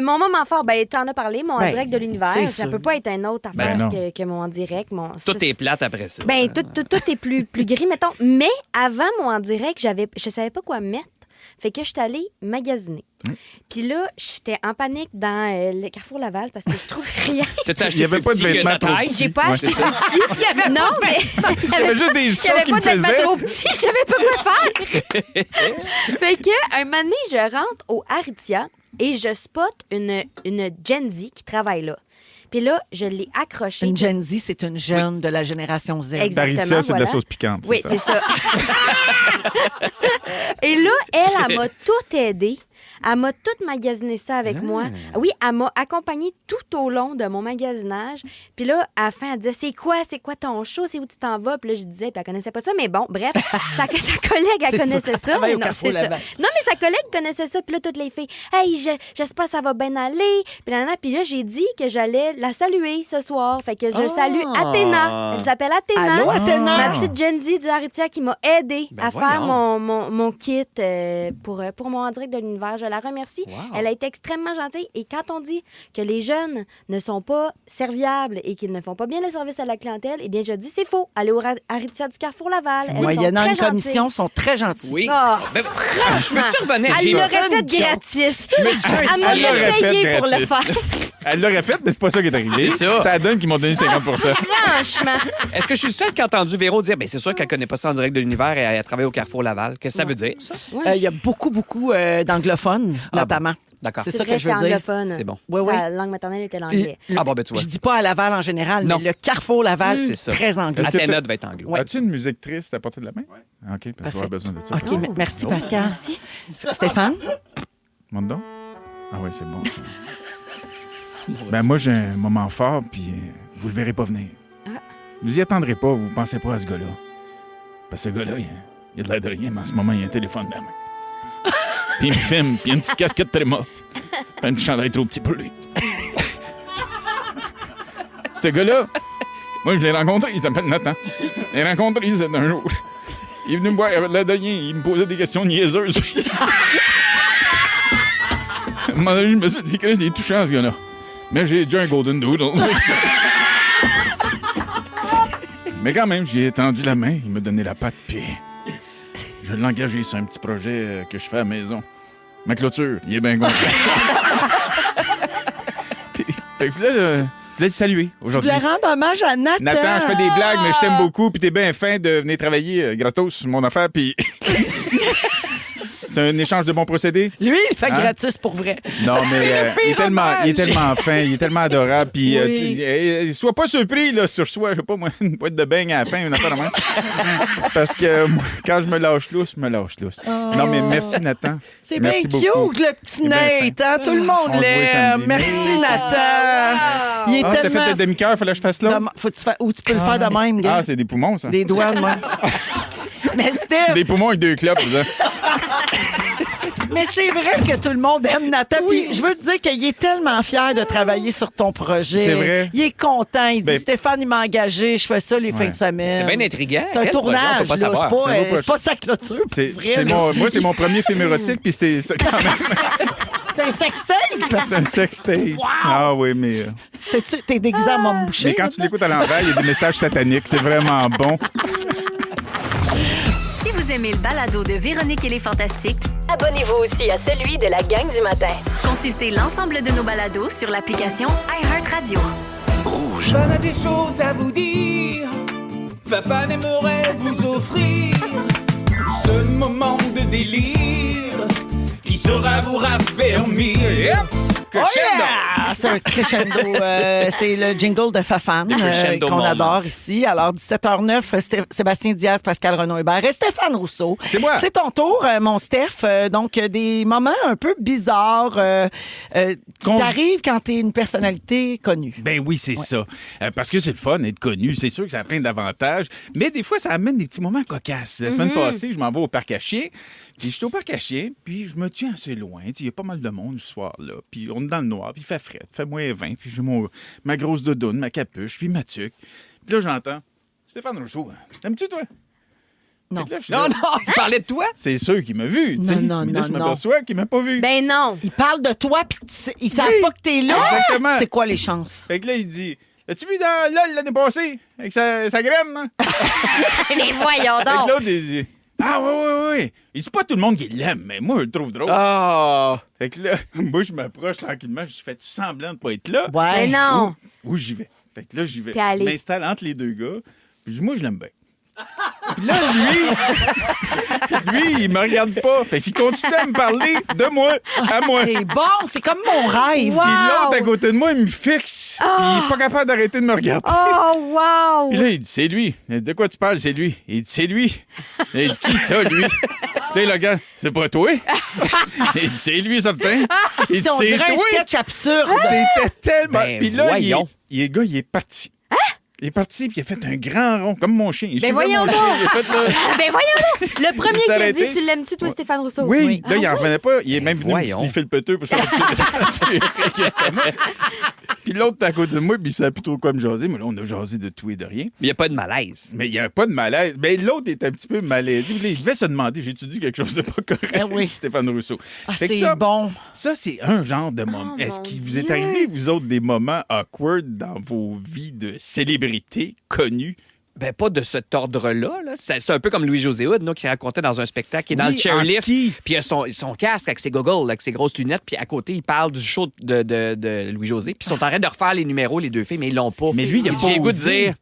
Mon moment fort, t'en as parlé, mon en Ben, direct de l'univers. c'est Ça sûr. peut pas être un autre Ben affaire non. que mon en direct. Tout est plate après ça. Tout est plus gris, mettons. Mais avant mon en direct, je savais pas quoi mettre. Fait que je suis allée magasiner. Puis là, j'étais en panique dans le Carrefour Laval parce que je trouvais rien. T'as-tu acheté Il y avait plus pas de petit que vêtements ta trop taille? petits. J'ai pas Ouais, acheté c'est ça. petit. Non, mais Il y avait juste des choses j'avais qui pas me de vêtements faisaient. trop petits. Je savais pas quoi faire. Fait que, un moment donné, je rentre au Aritzia et je spot une Gen Z qui travaille là. Puis là, je l'ai accrochée. Une Gen Z, c'est une jeune de la génération Z. Exact. Paritia, c'est de voilà. la sauce piquante. Oui, ça. c'est ça. Et là, elle m'a tout aidé Elle m'a tout magasiné ça avec moi. Oui, elle m'a accompagnée tout au long de mon magasinage. Puis là, à la fin, elle disait, c'est quoi ton show? C'est où tu t'en vas? Puis là, je disais, puis elle connaissait pas ça. Mais bon, bref, sa collègue, elle connaissait ça. travaille au Non, Carrefour c'est ça. Laval. Non, mais sa collègue connaissait ça. Puis là, toutes les filles, hey, j'espère que ça va bien aller. Puis là, j'ai dit que j'allais la saluer ce soir. Fait que je salue Athéna. Elle s'appelle Athéna. Allô, Athéna? Ma petite Genzi du Haritia qui m'a aidée Ben à faire voyons. mon kit pour mon En direct de l'univers. Je la remercie. Wow. Elle a été extrêmement gentille. Et quand on dit que les jeunes ne sont pas serviables et qu'ils ne font pas bien le service à la clientèle, eh bien, je dis c'est faux. Allez au Haritia du Carrefour Laval. Elles sont Moyennant très une gentilles. commission, sont très gentils. Oui. Oh, Ben, je peux-tu revenir? Elle J'ai l'aurait fait fait une joke. gratis. Je me suis fait un Elle Elle l'aurait m'aurait fait payé pour le gratis. faire. Elle l'aurait fait, mais c'est pas ça qui est arrivé. C'est ça. Ça donne qu'ils m'ont donné 50 Franchement. Est-ce que je suis le seul qui a entendu Véro dire, ben c'est sûr qu'elle connaît pas ça en direct de l'univers et elle travaille au Carrefour Laval? Qu'est-ce que ça veut dire, ça? Il y a beaucoup d'anglophones, notamment. D'accord. C'est C'est ça vrai que je veux que dire. anglophone. C'est bon. Oui, oui. Sa langue maternelle était l'anglais. Ah bon, ben tu vois. Je dis pas à Laval en général, Non. mais le Carrefour Laval, C'est ça. c'est très anglo. Est-ce que Athéna devait être anglo. As-tu une musique triste à portée de la main? Oui. OK, parce que j'aurais besoin de ça. OK, merci Pascal. Stéphane? Monte donc. Ah ouais, c'est bon, ça. Ben moi, j'ai un moment fort, puis vous le verrez pas venir. Vous y attendrez pas, vous pensez pas à ce gars-là. Parce que ce gars-là, il a de l'air de rien, mais en ce moment, il a un téléphone dans la main. Puis il me filme, puis il a une petite casquette tréma. Puis un petit chandail trop petit pour lui. Ce gars-là, moi, je l'ai rencontré, il s'appelle Nathan. Je l'ai rencontré, c'est un jour. Il est venu me voir, il avait de l'air de rien, il me posait des questions niaiseuses. À un moment donné, je me suis dit, Chris, il est touchant, ce gars-là. Mais j'ai déjà un Golden Doodle. Mais quand même, j'ai tendu la main, il m'a donné la patte, puis je l'ai engagé sur un petit projet que je fais à la maison. Ma clôture, il est bien content. Puis, fait que je voulais le saluer Tu aujourd'hui. voulais rendre hommage à Nathan. Nathan, je fais des blagues, mais je t'aime beaucoup, puis t'es bien fin de venir travailler gratos sur mon affaire, puis... C'est un échange de bons procédés? Lui, il fait Hein? gratis pour vrai. Non, mais il est tellement fin, il est tellement adorable. Puis, Oui. sois pas surpris, là, sur soi, je sais pas, moi, une boîte de beignes à la fin, une affaire de même. Parce que moi, quand je me lâche lousse, je me lâche lousse. Non, mais merci, Nathan. C'est bien Merci cute, beaucoup. le petit C'est bien Nate. Hein? Tout le monde On se voit l'aime. samedi. Merci, Nathan. Il est Ah, t'as tellement... fait le demi-cœur, fallait que je fasse là? Faut que tu fasses- Ou tu peux le faire de même, gars. Ah, c'est des poumons, ça. Des doigts de même. Mais Steph, Des poumons avec 2 clopes, là. mais c'est vrai que tout le monde aime Nathan. Puis je veux te dire qu'il est tellement fier de travailler sur ton projet. C'est vrai. Il est content. Il dit, Ben- Stéphane, il m'a engagé. Je fais ça les fins de semaine. C'est bien intriguant. C'est un Elle, tournage, on peut pas là. savoir. C'est pas sa clôture. C'est vrai, là. moi, c'est mon premier film érotique, puis c'est quand même C'est un sextape. un sextape. Ah oui, mais T'es déguisé en môme bouché. quand tu l'écoutes à l'envers, il y a des messages sataniques. C'est vraiment bon. Si vous aimez le balado de Véronique et les Fantastiques, Abonnez-vous aussi à celui de la gang du matin. consultez l'ensemble de nos balados sur l'application iHeartRadio. Rouge. On a des choses à vous dire. Fafan aimerait vous offrir ce moment de délire qui saura vous raffermir. Oh yeah! C'est un crescendo. C'est le jingle de Fafan Le crescendo qu'on moment. adore ici. Alors, 17h09, Sébastien Diaz, Pascal Renaud-Hébert et Stéphane Rousseau. C'est moi. C'est ton tour, mon Steph. Donc, des moments un peu bizarres qui t'arrivent quand t'es une personnalité connue. Ben oui, c'est ça. Parce que c'est le fun d'être connu. C'est sûr que ça a plein d'avantages. Mais des fois, ça amène des petits moments cocasses. La semaine passée, je m'en vais au parc à chiens. Puis j'étais au parc à chiens, puis je me tiens assez loin. Il y a pas mal de monde ce soir-là. Puis on est dans le noir, puis il fait frais. Il fait moins 20. Puis j'ai ma grosse doudoune, ma capuche, puis ma tuque. Puis là, j'entends Stéphane Rousseau. T'aimes-tu, toi? Non. Fait que là, je suis Non, là, non, il parlait de toi. c'est sûr qu'il m'a vu. tu sais. Non, Mais là, non, je non. m'aperçois qu'il m'a pas vu. Ben non. Ils parlent de toi, puis ils savent Oui. pas que t'es là. Exactement. C'est quoi les chances? Fait que là, il dit as-tu vu dans LOL l'année passée avec sa graine, hein? Mais voyons Fait que donc. l'autre, il dit ah, oui. Il dit pas tout le monde qui l'aime, mais moi, je le trouve drôle. Oh. Fait que là, moi, je m'approche tranquillement. Je fais-tu semblant de pas être là? Ouais. Mais non. Où j'y vais? Fait que là, j'y vais. T'es allé. Je m'installe entre les deux gars. Puis moi, je l'aime bien. Puis là, lui, il me regarde pas. Fait qu'il continue à me parler de moi, à moi. C'est bon, c'est comme mon rêve. Wow. Puis l'autre à côté de moi, il me fixe. Puis il est pas capable d'arrêter de me regarder. Oh, wow. Puis là, il dit, c'est lui. Il dit, de quoi tu parles? C'est lui. Il dit, c'est lui. Il dit, qui ça, lui? Là, le gars, c'est pas toi. Il dit, c'est lui, certain. Il dit, On c'est dirait un toi. sketch absurde. C'était tellement. Ben, Puis là, voyons. le gars, il est parti. Il est parti, puis il a fait un grand rond, comme mon chien. Il Ben suivait voyons mon chien. Il a fait, là, Ben voyons donc! Le premier s'est qui a arrêté. dit, tu l'aimes-tu, toi, Stéphane Rousseau? Oui, là, il en revenait pas. Il est même venu me Voyons. sniffer le peteux pour s'assurer que c'était moi. Puis l'autre, était à côté de moi, puis il savait plus trop quoi me jaser. Mais là, on a jasé de tout et de rien. Il n'y a pas de malaise. Mais il n'y avait pas de malaise. Mais l'autre était un petit peu malaisé. Puis là, il devait se demander, j'ai-tu dit quelque chose de pas correct, Eh oui. Stéphane Rousseau. Ah, Fait que c'est ça, bon. Ça, c'est un genre de moment. Est-ce mon qu'il vous est Dieu. arrivé, vous autres, des moments awkward dans vos vies de célébrités connues? Ben, pas de cet ordre-là. Là. C'est un peu comme Louis-José Hood, nous, qui racontait dans un spectacle, qui est dans Oui, le chairlift. en ski. Puis il a son casque avec ses goggles, avec ses grosses lunettes. Puis à côté, il parle du show de Louis-José. Puis ils sont en train de refaire les numéros, les deux filles, mais ils l'ont pas. Mais lui, il a pas J'ai le goût de osé. dire...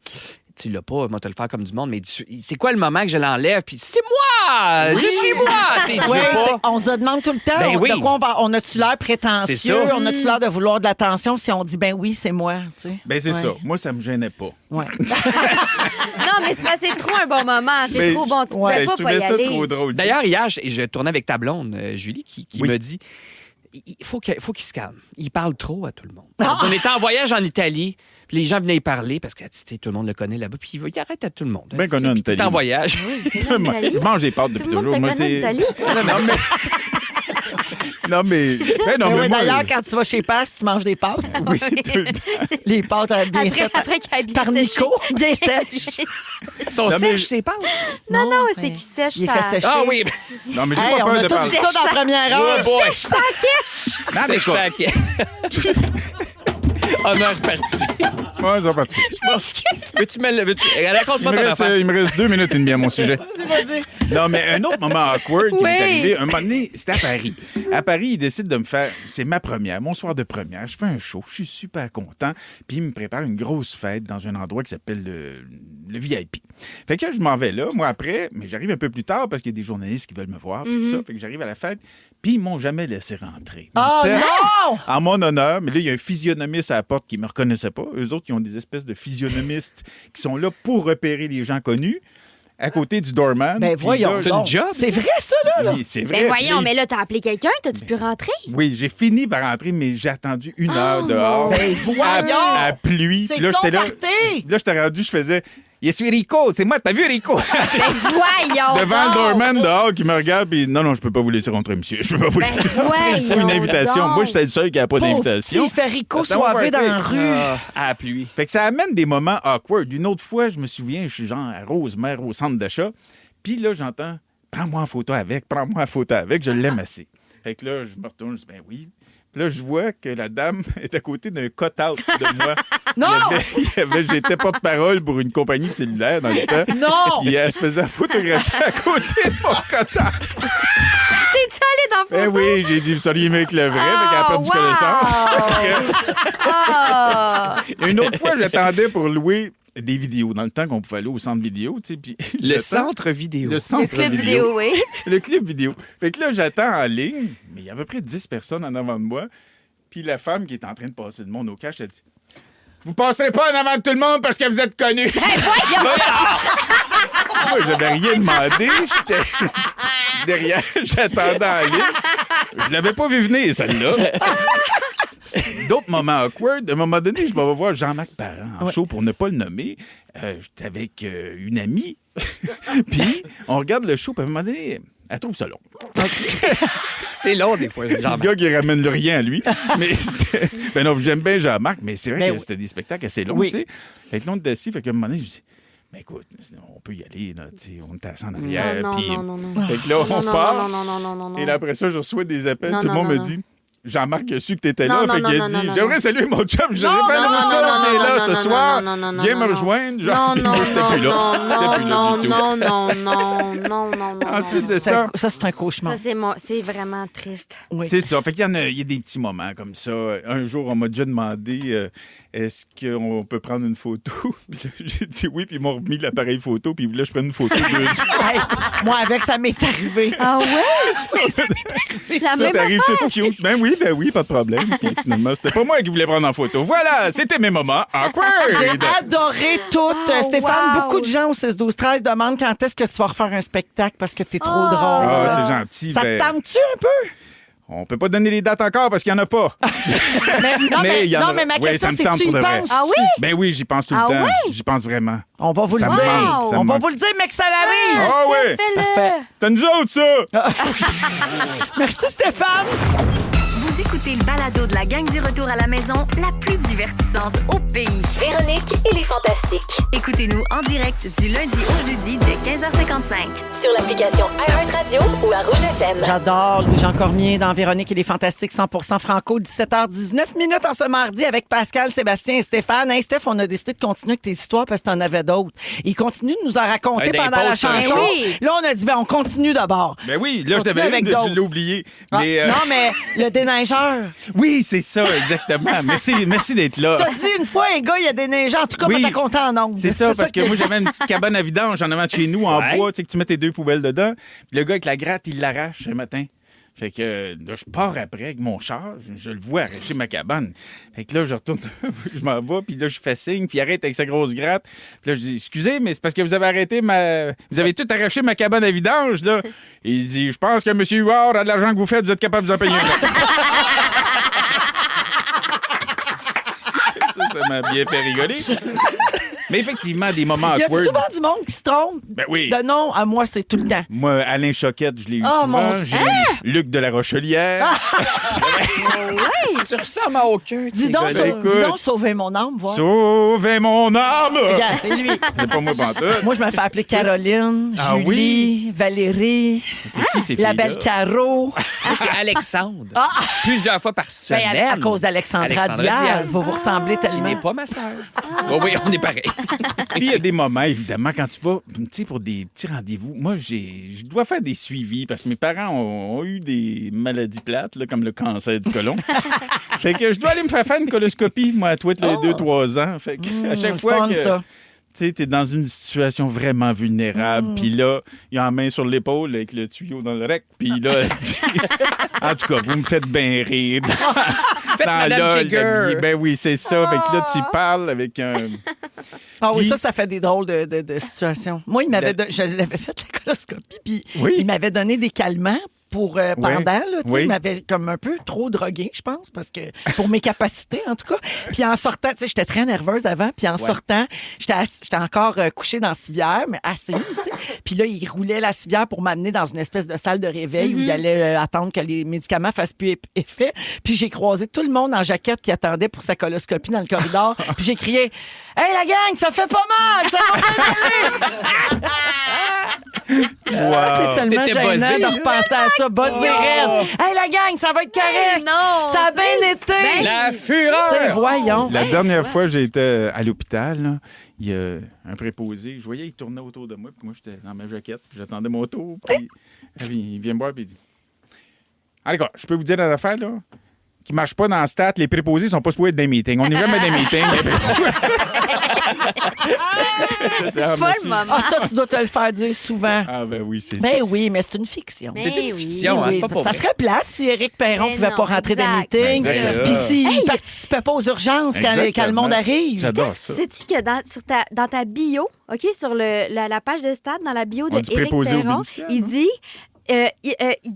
Tu l'as pas, moi, te le faire comme du monde, mais c'est quoi le moment que je l'enlève? Puis c'est moi! Je suis moi! Tu sais, je Ouais, veux pas. on se demande tout le temps Ben oui. de quoi on a-tu l'air C'est prétentieux, ça. on a-tu l'air de vouloir de l'attention si on dit ben oui, c'est moi, tu sais. Ben, c'est Ouais. ça. Moi, ça me gênait pas. Ouais. Non, mais c'est parce que c'est trop un bon moment. C'est Mais trop bon. Tu Ouais, pouvais je pas trouvais y ça aller. trop drôle. D'ailleurs, hier, je tournais avec ta blonde, Julie, qui Oui. me dit il faut qu'il se calme. Il parle trop à tout le monde. On était en voyage en Italie, puis les gens venaient y parler parce que tu sais, tout le monde le connaît là-bas, puis il arrête à tout le monde. Bien Tu sais, connu en puis t'es Italie. en voyage. Je mange des pâtes depuis Tout le monde toujours. te Moi, connaît c'est. d'Italie. Non, mais. Non, mais. Ben, non, Ben mais ouais, moi, d'ailleurs, quand tu vas chez Pass, tu manges des pâtes. oui, tout le temps. Les pâtes bien Après, faites après qu'il a bien par séché. Nico, bien sèches. Ils sont Non, mais- sèches, ces pâtes. Non, non, ben, c'est qu'il sèche il est ça. fait sécher. Ah oui. Non, mais j'ai Hey, pas on peur a de tous parler. dit ça dans la première heure. Oh boy. Non, mais quoi? On a reparti. Ouais, c'est parti. Veux-tu me le... Raconte-moi ton affaire. Il me reste 2 minutes et demie à mon sujet. Non, mais un autre moment awkward qui Oui. m'est arrivé, un moment donné, c'était à Paris. À Paris, il décide de me faire... C'est ma première, mon soir de première. Je fais un show, je suis super content. Puis il me prépare une grosse fête dans un endroit qui s'appelle le VIP. Fait que je m'en vais là, moi après, mais j'arrive un peu plus tard parce qu'il y a des journalistes qui veulent me voir, puis tout ça. Fait que j'arrive à la fête, puis ils m'ont jamais laissé rentrer. Oh C'était non! en mon honneur, mais là, il y a un physionomiste à la porte qui me reconnaissait pas. Eux autres, ils ont des espèces de physionomistes qui sont là pour repérer les gens connus à côté du doorman. Ben Puis voyons là, C'est une job. C'est vrai, ça, là? oui, c'est vrai. Ben voyons, Puis- mais là, t'as appelé quelqu'un, t'as-tu pu rentrer? Oui, j'ai fini par rentrer, mais j'ai attendu 1 heure dehors. Ben voyons! À pluie. C'est Puis là, ton j'étais là. party! Là, j'étais rendu, je faisais... Je suis Rico, c'est moi, t'as vu Rico? Ben voyons! Devant le donc! doorman dehors qui me regarde, puis non, je peux pas vous laisser rentrer, monsieur. Je peux pas vous Ben laisser rentrer. Il faut une voyons invitation. donc. Moi, j'étais le seul qui n'a pas d'invitation. Il fait Rico Ça va soivé dans la party. rue. À la pluie. Fait que ça amène des moments awkward. Une autre fois, je me souviens, je suis genre à Rosemère au centre d'achat. Puis là, j'entends « Prends-moi en photo avec, prends-moi en photo avec. » Je l'aime assez. Fait que là, je me retourne, je dis « Ben oui. » Puis là, je vois que la dame est à côté d'un cut-out de moi. Non! J'étais porte-parole pour une compagnie cellulaire dans le temps. Non! Puis elle se faisait photographier à côté de mon cut-out. T'es-tu allé dans Ben le photo? oui, j'ai dit, vous seriez mieux avec le vrai, fait qu'elle a perdu wow! connaissance. Ah! Une autre fois, j'attendais pour louer des vidéos, dans le temps qu'on pouvait aller au centre vidéo, tu sais, puis Le j'attends- centre vidéo. Le centre Le club vidéo, oui. Le clip vidéo. Fait que là, j'attends en ligne, mais il y a à peu près 10 personnes en avant de moi, puis la femme qui est en train de passer le monde au cash, elle dit « Vous passerez pas en avant de tout le monde parce que vous êtes connus! » Moi, j'avais rien demandé, j'étais derrière, j'attendais en ligne. Je l'avais pas vu venir, celle-là. D'autres moments awkward. À un moment donné, je vais voir Jean-Marc Parent en show pour ne pas le nommer. J'étais avec une amie. Puis, on regarde le show, puis à un moment donné, elle trouve ça long. C'est long, des fois. Le gars qui ramène le rien à lui. Mais c'était... Ben non, j'aime bien Jean-Marc, mais c'est vrai Ben que oui. c'était des spectacles assez longs, Oui. tu sais. Fait que là, on était assis, fait qu'à un moment donné, je dis, ben écoute, on peut y aller, là, tu sais, on est assis en arrière. Non, puis... non, non, non. Fait que là, on Non, part. non, non, non, non, non, non. Et là, après ça, je reçois des appels. Non, Tout le non, monde me non, dit, Jean-Marc a su que t'étais Non, là. Fait non, qu'il non, a non, dit, non, j'aimerais saluer mon chum. J'aurais Non, pas non, aimé non, ça, non, on est non, là non, ce non, soir. non, non, non, Viens non, me non. rejoindre. Genre, Non, puis non, moi, j'étais non, plus là. non, J'étais non, plus là non, du tout. non, non, non, non, non, non. Ensuite de Ça, ça, c'est un cauchemar. Ça, c'est vraiment triste. Oui. c'est ça. Fait qu'il y a des petits moments comme ça. Un jour, on m'a déjà demandé est-ce qu'on peut prendre une photo? Puis là, j'ai dit oui, puis ils m'ont remis l'appareil photo, puis là, je prends une photo de Hey, moi, avec, ça m'est arrivé. Ah ouais? La Ça même t'arrive tout cute. Ben oui, pas de problème. Puis finalement, c'était pas moi qui voulais prendre en photo. Voilà, c'était mes moments awkward. J'ai adoré tout. Oh, Stéphane, wow. beaucoup de gens au 6-12-13 demandent quand est-ce que tu vas refaire un spectacle parce que t'es trop drôle. Ah, c'est gentil. Ça te Ben, tente-tu un peu? on peut pas donner les dates encore parce qu'il y en a pas. Mais, il y en non, aura. mais ma Ouais, question, ça me c'est tente tu y pour de vrai. penses? Ah oui? Ben oui, j'y pense tout le Ah temps. oui? J'y pense vraiment. On va vous le Ça me dire. manque, ça me On va manque. vous le dire, mais que ça l'arrive. Ah oui! Parfait. C'est à nous autres, ça! Merci, Stéphane. Vous écoutez le balado de la gang du retour à la maison, la plus divertissante au pays. Véronique et les Fantastiques. Écoutez-nous en direct du lundi au jeudi dès 15h55. Sur l'application iHeartRadio ou à Rouge FM. J'adore Louis-Jean Cormier dans Véronique et les Fantastiques 100% franco, 17h19 minutes en ce mardi avec Pascal, Sébastien et Stéphane. Hey Steph, on a décidé de continuer avec tes histoires parce que t'en avais d'autres. Il continue de nous en raconter Ouais, pendant des la pauses, chanson. oui. Là, on a dit, on continue d'abord. Ben oui, là, je Continue t'avais avec une, je d'autres. l'ai oublié. Ah, Mais, Non, mais le déneigeur. oui, c'est ça, exactement. Merci d'être là. T'as dit une fois, un gars, il y a déneigé. En tout cas, Oui. t'es content en ondes. C'est ça, parce que moi, j'avais une petite cabane à vidange en avant de chez nous, en Ouais. bois, tu sais, que tu mets tes 2 poubelles dedans. Puis le gars, avec la gratte, il l'arrache ce matin. Fait que là, je pars après avec mon char, je le vois arracher ma cabane. Fait que là, je retourne, je m'en vais, puis là, je fais signe, puis il arrête avec sa grosse gratte. Puis là, je dis, excusez, mais c'est parce que vous avez arrêté Vous avez tout arraché ma cabane à vidange, là. Et il dit, je pense que M. Huard a de l'argent que vous faites, vous êtes capable de vous en payer un. Ça m'a bien fait rigoler. Mais effectivement, des moments Il y a awkward. souvent du monde qui se trompe. Ben oui. De nom à moi, c'est tout le temps. Moi, Alain Choquette, je l'ai eu Oh, souvent. mon- J'ai eu Luc de la Rochelière. Tu ressembles à aucun. de Dis ces donc, gars-là. écoute. dis donc, sauvez mon âme, voir. Sauvez mon âme! Regarde, c'est lui. C'est pas moi pantoute. Moi, je me fais appeler Caroline, Ah Julie, oui? Valérie, C'est qui ces la filles-là? belle Caro. Moi, c'est Alexandre. Ah! Plusieurs fois par Ben, semaine. à cause d'Alexandra Alexandra Diaz. Diaz. Vous vous ressemblez Qui tellement. n'est pas ma sœur. Oh, oui, on est pareil. Puis il y a des moments, évidemment, quand tu vas, tu sais, pour des petits rendez-vous. Moi, je dois faire des suivis parce que mes parents ont eu des maladies plates, là, comme le cancer du côlon. Fait que je dois aller me faire une coloscopie, moi, à tous les 2-3 ans. Fait que à chaque fois fun, que ça. tu sais, t'es dans une situation vraiment vulnérable, puis là, il y a la main sur l'épaule avec le tuyau dans le rec, puis là, en tout cas, vous me faites bien rire. Faites Madame l'ol, Jagger. ben oui, c'est ça. Fait que là, tu parles avec un... Ah oui, Puis- ça fait des drôles de situations. Moi, je l'avais fait la coloscopie, puis Oui. il m'avait donné des calmants pour pendant, là, tu sais, Oui. il m'avait comme un peu trop drogué, je pense, parce que pour mes capacités, en tout cas. Puis en sortant, tu sais, j'étais très nerveuse avant, puis en sortant, j'étais encore couchée dans la civière, mais assise, tu sais. Puis là, il roulait la civière pour m'amener dans une espèce de salle de réveil où il allait attendre que les médicaments fassent plus effet. Puis j'ai croisé tout le monde en jaquette qui attendait pour sa coloscopie dans le corridor. Puis j'ai crié « Hey, la gang, ça fait pas mal! Ça va bien aller! » C'est tellement T'étais gênant buzzé, de là. repenser à ça. Buzzé raide. Hey, la gang, ça va être correct. non, Ça a bien été. La C'est fureur! voyons. La dernière fois que j'étais à l'hôpital, là, il y a un préposé. Je voyais, il tournait autour de moi, puis moi, j'étais dans ma jaquette, puis j'attendais mon tour, puis il vient me voir, puis il dit « Ah, d'accord, je peux vous dire une affaire, là, qui marche pas dans le stat, les préposés sont pas supposés être dans les meetings. On n'est jamais dans les meetings. » Ah, Pas merci. le moment. Ah, ça, tu dois te le faire dire souvent. Ah, ben oui, c'est ça. Ben oui, mais c'est une fiction. Mais C'est une oui. fiction, hein, Oui, c'est pas pour ça vrai. serait plate si Éric Perron Mais pouvait non, pas rentrer dans les exact. meetings. Ben, Puis exact. s'il participait pas aux urgences quand le monde arrive. J'adore ça. Sais-tu que dans ta bio, OK, sur la page de Stade, dans la bio On de dit Éric préposé aux Perron, bénéficiaires, il non? dit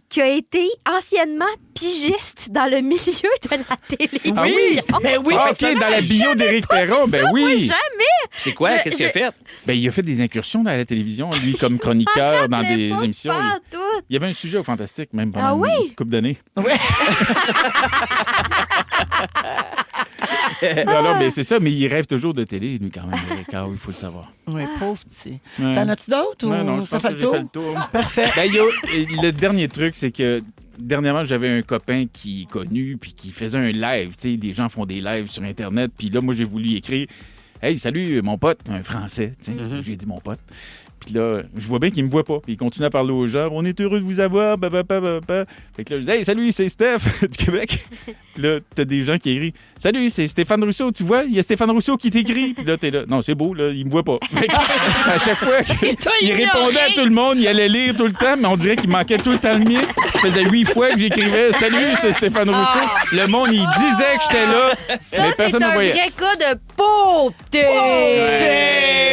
qu'il a été anciennement pigiste dans le milieu de la télévision. Ah oui? Ben oui, Ah, fait que OK, dans la bio d'Éric Perron, ben oui. Jamais! C'est quoi? Qu'est-ce qu'il a fait? Ben, il a fait des incursions dans la télévision, lui, comme chroniqueur dans des Pas émissions. pas tout. Il y avait un sujet au Fantastique, même pendant Ah oui? une couple d'années. Ouais. Non, mais c'est ça, mais il rêve toujours de télé, lui, quand même, Éric. Ah oui, il faut le savoir. Oui, pauvre petit. Ouais. T'en as-tu d'autres? Ouais, ou non, je ça pense fait que le j'ai tour? fait le tour. Parfait. Ben, le dernier truc, c'est que dernièrement, j'avais un copain qui est connu puis qui faisait un live. Tu sais, des gens font des lives sur Internet. Puis là, moi, j'ai voulu écrire « Hey, salut, mon pote, un Français. » Tu sais, j'ai dit « mon pote ». Puis là, je vois bien qu'il me voit pas. Puis il continue à parler aux gens. On est heureux de vous avoir. Fait que là, je dis, hey, salut, c'est Steph du Québec. Puis là, t'as des gens qui écrivent, salut, c'est Stéphane Rousseau. Tu vois, il y a Stéphane Rousseau qui t'écrit. Puis là, t'es là. Non, c'est beau, là, il me voit pas. Fait que, à chaque fois, il répondait à tout le monde. Il allait lire tout le temps, mais on dirait qu'il manquait tout le temps le mien. Ça faisait 8 fois que j'écrivais, salut, c'est Stéphane Rousseau. Le monde, il disait que j'étais là. Ça, mais c'est personne ne un voyait. vrai cas de pauvreté.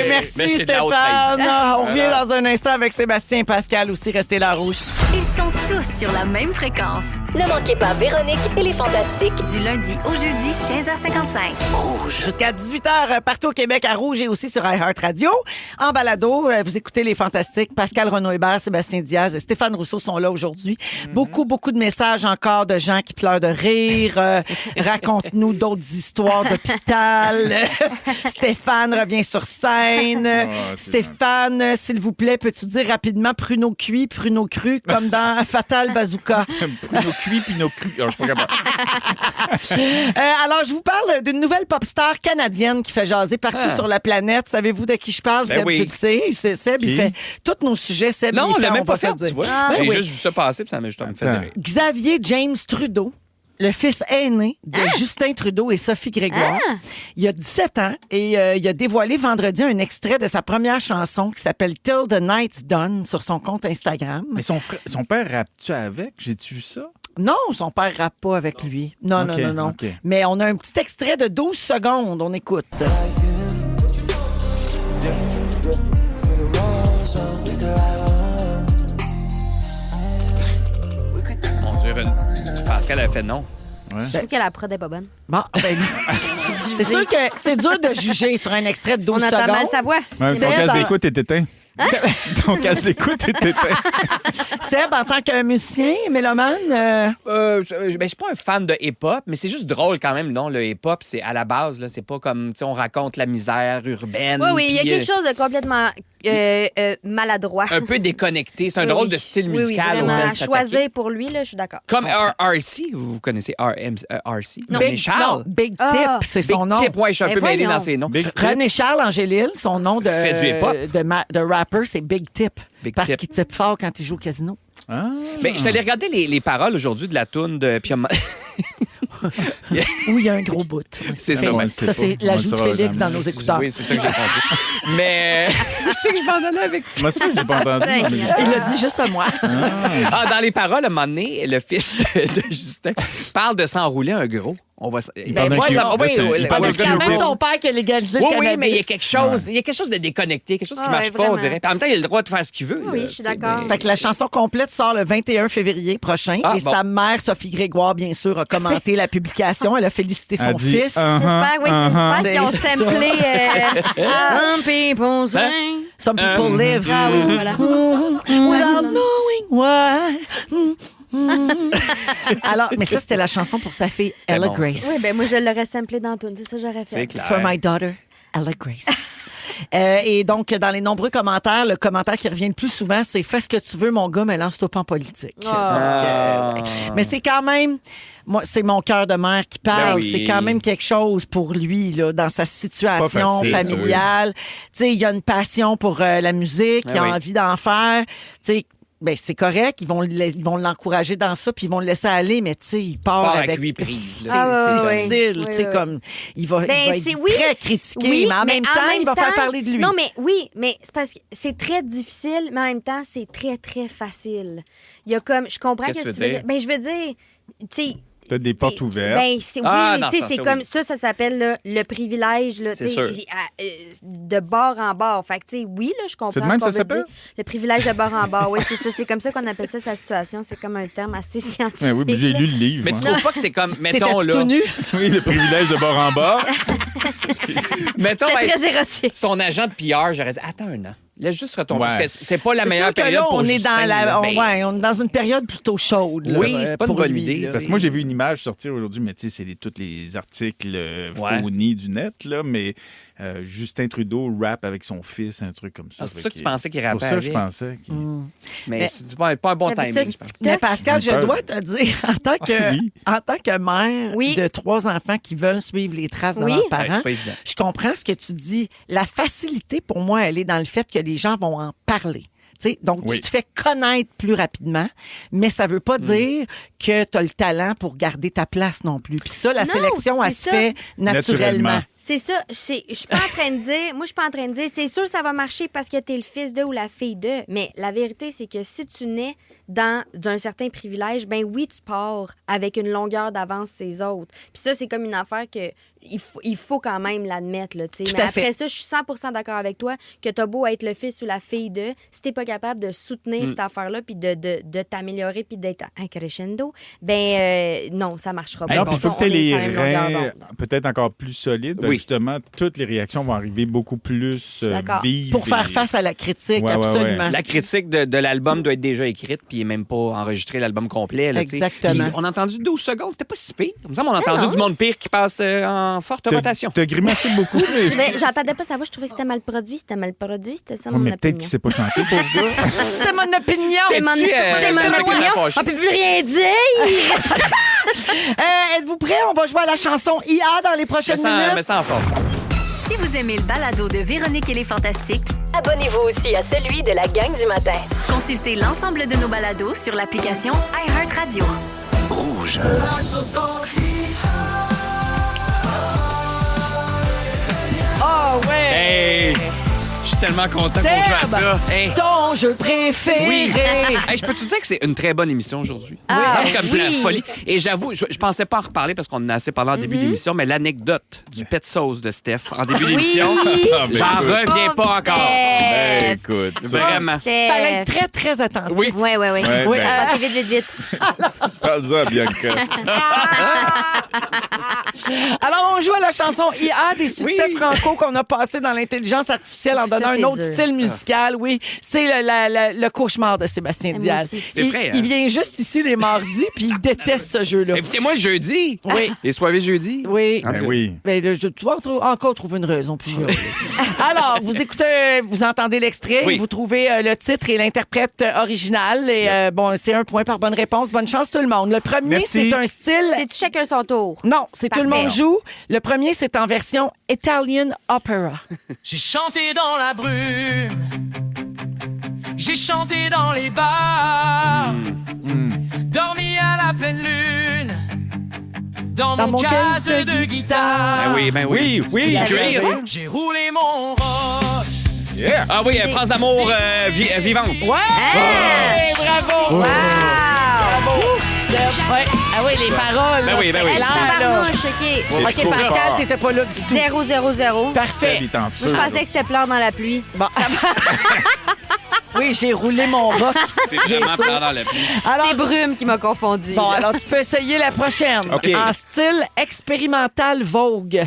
Merci Mais c'est de la haute Stéphane. On revient dans un instant avec Sébastien et Pascal aussi. Restez là, rouge. Ils sont tous sur la même fréquence. Ne manquez pas Véronique et les Fantastiques. Du lundi au jeudi, 15h55. Jusqu'à 18h partout au Québec à Rouge et aussi sur iHeartRadio. En balado, vous écoutez Les Fantastiques. Pascal Renaud-Hébert, Sébastien Diaz et Stéphane Rousseau sont là aujourd'hui. Beaucoup de messages encore de gens qui pleurent de rire. Raconte-nous d'autres histoires d'hôpital. Stéphane revient sur scène. c'est Stéphane, s'il vous plaît, peux-tu dire rapidement pruneau cuit, pruneau cru, comme dans Fatal Bazooka? Nos cuits puis nos crus. Alors, je suis pas capable. Alors, je vous parle d'une nouvelle pop star canadienne qui fait jaser partout sur la planète. Savez-vous de qui je parle? Ben Seb, oui. tu le sais. C'est Seb, il Qui? fait tous nos sujets. Seb, Non, il on fait, l'a même va pas se le fait, dire. tu vois. Ben J'ai oui. juste vu ça passer, puis ça m'a juste me faisait rire. Xavier James Trudeau, le fils aîné de Justin Trudeau et Sophie Grégoire. Il a 17 ans et il a dévoilé vendredi un extrait de sa première chanson qui s'appelle Till the Night's Done sur son compte Instagram. Mais son père rappe-tu avec? J'ai-tu vu ça? Non, son père rappe pas avec lui. Non, Ok, non. ok. Mais on a un petit extrait de 12 secondes. On écoute. Mon Dieu, Pascal a fait non. Je trouve que la prod est pas bonne. Bon, ben, c'est sûr que c'est dur de juger sur un extrait de 12 On entend secondes. mal sa voix. Ouais, Seb, ton casque en- d'écoute est éteint. Ton casque d'écoute est éteint. Seb, en tant que musicien, mélomane, Je suis pas un fan de hip-hop, mais c'est juste drôle quand même. Non, le hip-hop, c'est à la base, là, c'est pas comme, tu sais, on raconte la misère urbaine. Oui, il y a puis, quelque chose de complètement maladroit. un peu déconnecté. C'est un Oui, drôle oui. de style Oui, musical vraiment. auquel À s'attaquer. choisir pour lui, là, je suis d'accord. Comme RC, vous connaissez RC? Non. René Charles. non, Big Tip, Ah, c'est Big son nom. Tip, ouais, je suis un Ben peu mêlé voyons. dans ses noms. Big Tip. René Charles Angélil, son nom de, Fait du hip-hop. de rapper, c'est Big Tip. Big parce Tip. qu'il type fort quand il joue au casino. Ah. Mais je suis allé regarder les paroles aujourd'hui de la toune de Pium. Où il y a un gros bout. C'est Fait- ça, ouais, Ça, c'est l'ajout de Félix dans nos écouteurs. Oui, c'est ça que j'ai compris. Mais je sais que je m'en allais avec ça. Moi, c'est vrai que je l'ai pas entendu. Seigneur. Il l'a dit juste à moi. Ah, dans les paroles, à un moment donné, le fils de Justin parle de s'enrouler un gros. On va. Il parle d'un voyons. client. Oui, Là, c'est un- oui, il parle oui, d'un C'est quand client. même son père qui a légalisé le Oui, cannabis. oui, mais il y a quelque chose de déconnecté, quelque chose qui Ah, marche ouais, pas, on vraiment. dirait. Puis en même temps, il a le droit de faire ce qu'il veut. Oui, là, je suis tu sais, d'accord. mais- Fait que la chanson complète sort le 21 février prochain. Ah, et bon. sa mère, Sophie Grégoire, bien sûr, a commenté la publication. Elle a félicité son Elle dit, fils. J'espère, oui, j'espère qu'ils ont C'est samplé Some people sing. Some people live. Ah oui, voilà. Without knowing why. Alors, mais ça, c'était la chanson pour sa fille, C'était Ella bon, ça. Grace. Oui, ben moi, je l'aurais samplé dans tout. C'est ça que j'aurais C'est fait. clair. For my daughter, Ella Grace. Et donc, dans les nombreux commentaires, le commentaire qui revient le plus souvent, c'est « Fais ce que tu veux, mon gars, mais lance-toi pas en politique. Ah. Ouais. Mais c'est quand même... Moi, c'est mon cœur de mère qui parle. Ben oui. C'est quand même quelque chose pour lui, là, dans sa situation Pas facile, familiale. Tu sais, il a une passion pour la musique, il a Ben oui. envie d'en faire. Tu sais, ben, c'est correct, ils vont l'encourager dans ça, puis ils vont le laisser aller, mais tu sais, il part Part avec... avec 8 prises. là. Ah, C'est ouais, difficile, ouais. tu sais, Ouais, comme... Il va Ben, être c'est- oui. très critiqué, Oui, mais en même temps, il va faire parler de lui. Non, mais oui, mais c'est parce que c'est très difficile, mais en même temps, c'est très, très facile. Il y a comme, je comprends Qu'est-ce que que tu veux dire? Ben, je veux dire, tu sais. T'as des portes ouvertes. Ben, c'est, oui, Ah, mais dans tu sais, ce c'est sens-là, comme oui. ça s'appelle là, le privilège, là, C'est tu sais, sûr. de bord en bord. Fait que, tu sais, oui, là, je comprends C'est de ce même qu'on ça veut s'appelle? dire. Le privilège de bord en bord, oui, c'est ça. C'est comme ça qu'on appelle ça, sa situation. C'est comme un terme assez scientifique. Ouais, oui, mais j'ai lu le livre. Mais tu moi. trouves pas que c'est comme, mettons, T'étais-tu là. tout nu? Oui, le privilège de bord en bord. Mettons, C'est être très érotique. son agent de PR, j'aurais dit, attends un an. Laisse juste retomber. Ouais. Parce que c'est pas la C'est meilleure sûr que période là, pour on est Justin, dans là. Ben, on est dans une période plutôt chaude. là, Oui, c'est pas une pour bonne lui, idée, là. Parce que moi, j'ai vu une image sortir aujourd'hui, mais tu sais, c'est tous les articles Ouais. faunis du net, là, mais Justin Trudeau rappe avec son fils, un truc comme ça. Ah, c'est pour ça que tu pensais qu'il rappait pour ça que je avec. pensais. Mais c'est pas un bon T'as vu ça timing, je sur pense. TikTok? Mais Pascal, J'ai je peur. dois te dire, Oui. en tant que mère Oui. de 3 enfants qui veulent suivre les traces de Oui. leurs Ouais, parents, c'est pas évident. je comprends ce que tu dis. La facilité, pour moi, elle est dans le fait que les gens vont en parler. T'sais, donc, Oui. tu te fais connaître plus rapidement, mais ça veut pas dire que tu as le talent pour garder ta place non plus. Puis ça, la Non, sélection, elle c'est se ça. fait naturellement. Naturellement. C'est ça. Je suis pas en train de dire. Moi, je suis pas en train de dire. C'est sûr que ça va marcher parce que t'es le fils de ou la fille de. Mais la vérité, c'est que si tu nais d'un certain privilège, ben oui, tu pars avec une longueur d'avance ses autres. Puis ça, c'est comme une affaire que il faut quand même l'admettre. Là, tu sais. Tout Mais à fait. après ça, je suis 100% d'accord avec toi que t'as beau être le fils ou la fille de, si t'es pas capable de soutenir cette affaire-là puis de t'améliorer puis d'être un crescendo, ben non, ça marchera pas. Non, puis il faut On que tu aies est les sur la même longueur reins d'onde. peut-être encore plus solides. Ben, Oui. justement, toutes les réactions vont arriver beaucoup plus D'accord. vives. Pour faire et- face à la critique, Ouais, ouais, absolument. ouais. La critique de l'album doit être déjà écrite, puis il n'est même pas enregistré l'album complet. Là, tu sais. Exactement. Puis on a entendu 12 secondes, c'était pas si pire. Comme ça, on a entendu du monde pire qui passe en forte rotation. T'as grimacé beaucoup, mais... Mais j'entendais pas sa voix, je trouvais que c'était mal produit. C'était ça Ouais, mon mais peut-être opinion. qu'il sait pas chanter, pauvre gars. C'était mon opinion. C'est mon, Es-tu, c'est mon secrétaire opinion. fâché? On peut plus rien dire. Êtes-vous prêts? On va jouer à la chanson IA dans les prochaines minutes. Mais ça en forme. Si vous aimez le balado de Véronique et les Fantastiques, Abonnez-vous aussi à celui de la gang du matin. consultez l'ensemble de nos balados sur l'application iHeartRadio. Rouge. Ah ouais! Hey! Je suis tellement content qu'on joue à ça. Hey! Ton jeu préféré! Oui! Hey, je peux te dire que c'est une très bonne émission aujourd'hui. Ah, Comme oui. la folie. Et j'avoue, je pensais pas en reparler parce qu'on en a assez parlé en début d'émission, mais l'anecdote du pet sauce de Steph en début d'émission, Ah, ben, j'en écoute. reviens pas encore. Ben, écoute. ça, Vraiment. Fallait être très, très attentif. Oui. Oui. Ouais, Oui, ben, Passez vite. parle-en à Bianca. Alors, on joue à la chanson IA des succès Oui. franco qu'on a passé dans l'intelligence artificielle en donnant Ça, un c'est autre dur. style musical. Oui, c'est le cauchemar de Sébastien Moi Diaz. aussi. C'est vrai, hein? Il vient juste ici les mardis, puis il déteste ce jeu-là. Invitez-moi le jeudi. Oui. Les soirées jeudi. Oui. En tout Ben cas. oui. Ben, là, tu vas encore trouver une raison pour chialer. Alors, vous écoutez, vous entendez l'extrait, Oui. vous trouvez le titre et l'interprète original. Et bon, c'est 1 point par bonne réponse. Bonne chance tout le monde. Le premier, Merci. c'est un style. C'est chacun son tour. Non, c'est tout le Parfait. monde joue. Le premier, c'est en version Italian Opera. J'ai chanté dans la brume. J'ai chanté dans les bars. Dormi à la pleine lune. Dans mon casque de guitare. Ben oui. Oui. C'est cuir, ça. J'ai roulé mon rock. Yeah. Ah oui, France d'amour vivante. Ouais! Hey, bravo! Wow! Ouais. Ah oui, les paroles. Ben oui, ben oui. Elle Là, là. tabarnouche, OK. C'est OK, trop Pascal, fort. t'étais pas là du tout. 0-0-0. Parfait. Il est en Moi, feu. je pensais que c'était pleurs dans la pluie. Bon. Oui, j'ai roulé mon rock. C'est vraiment sûr. plein dans la pluie. Alors, C'est Brume qui m'a confondu. bon, alors tu peux essayer la prochaine. OK. En style expérimental Vogue.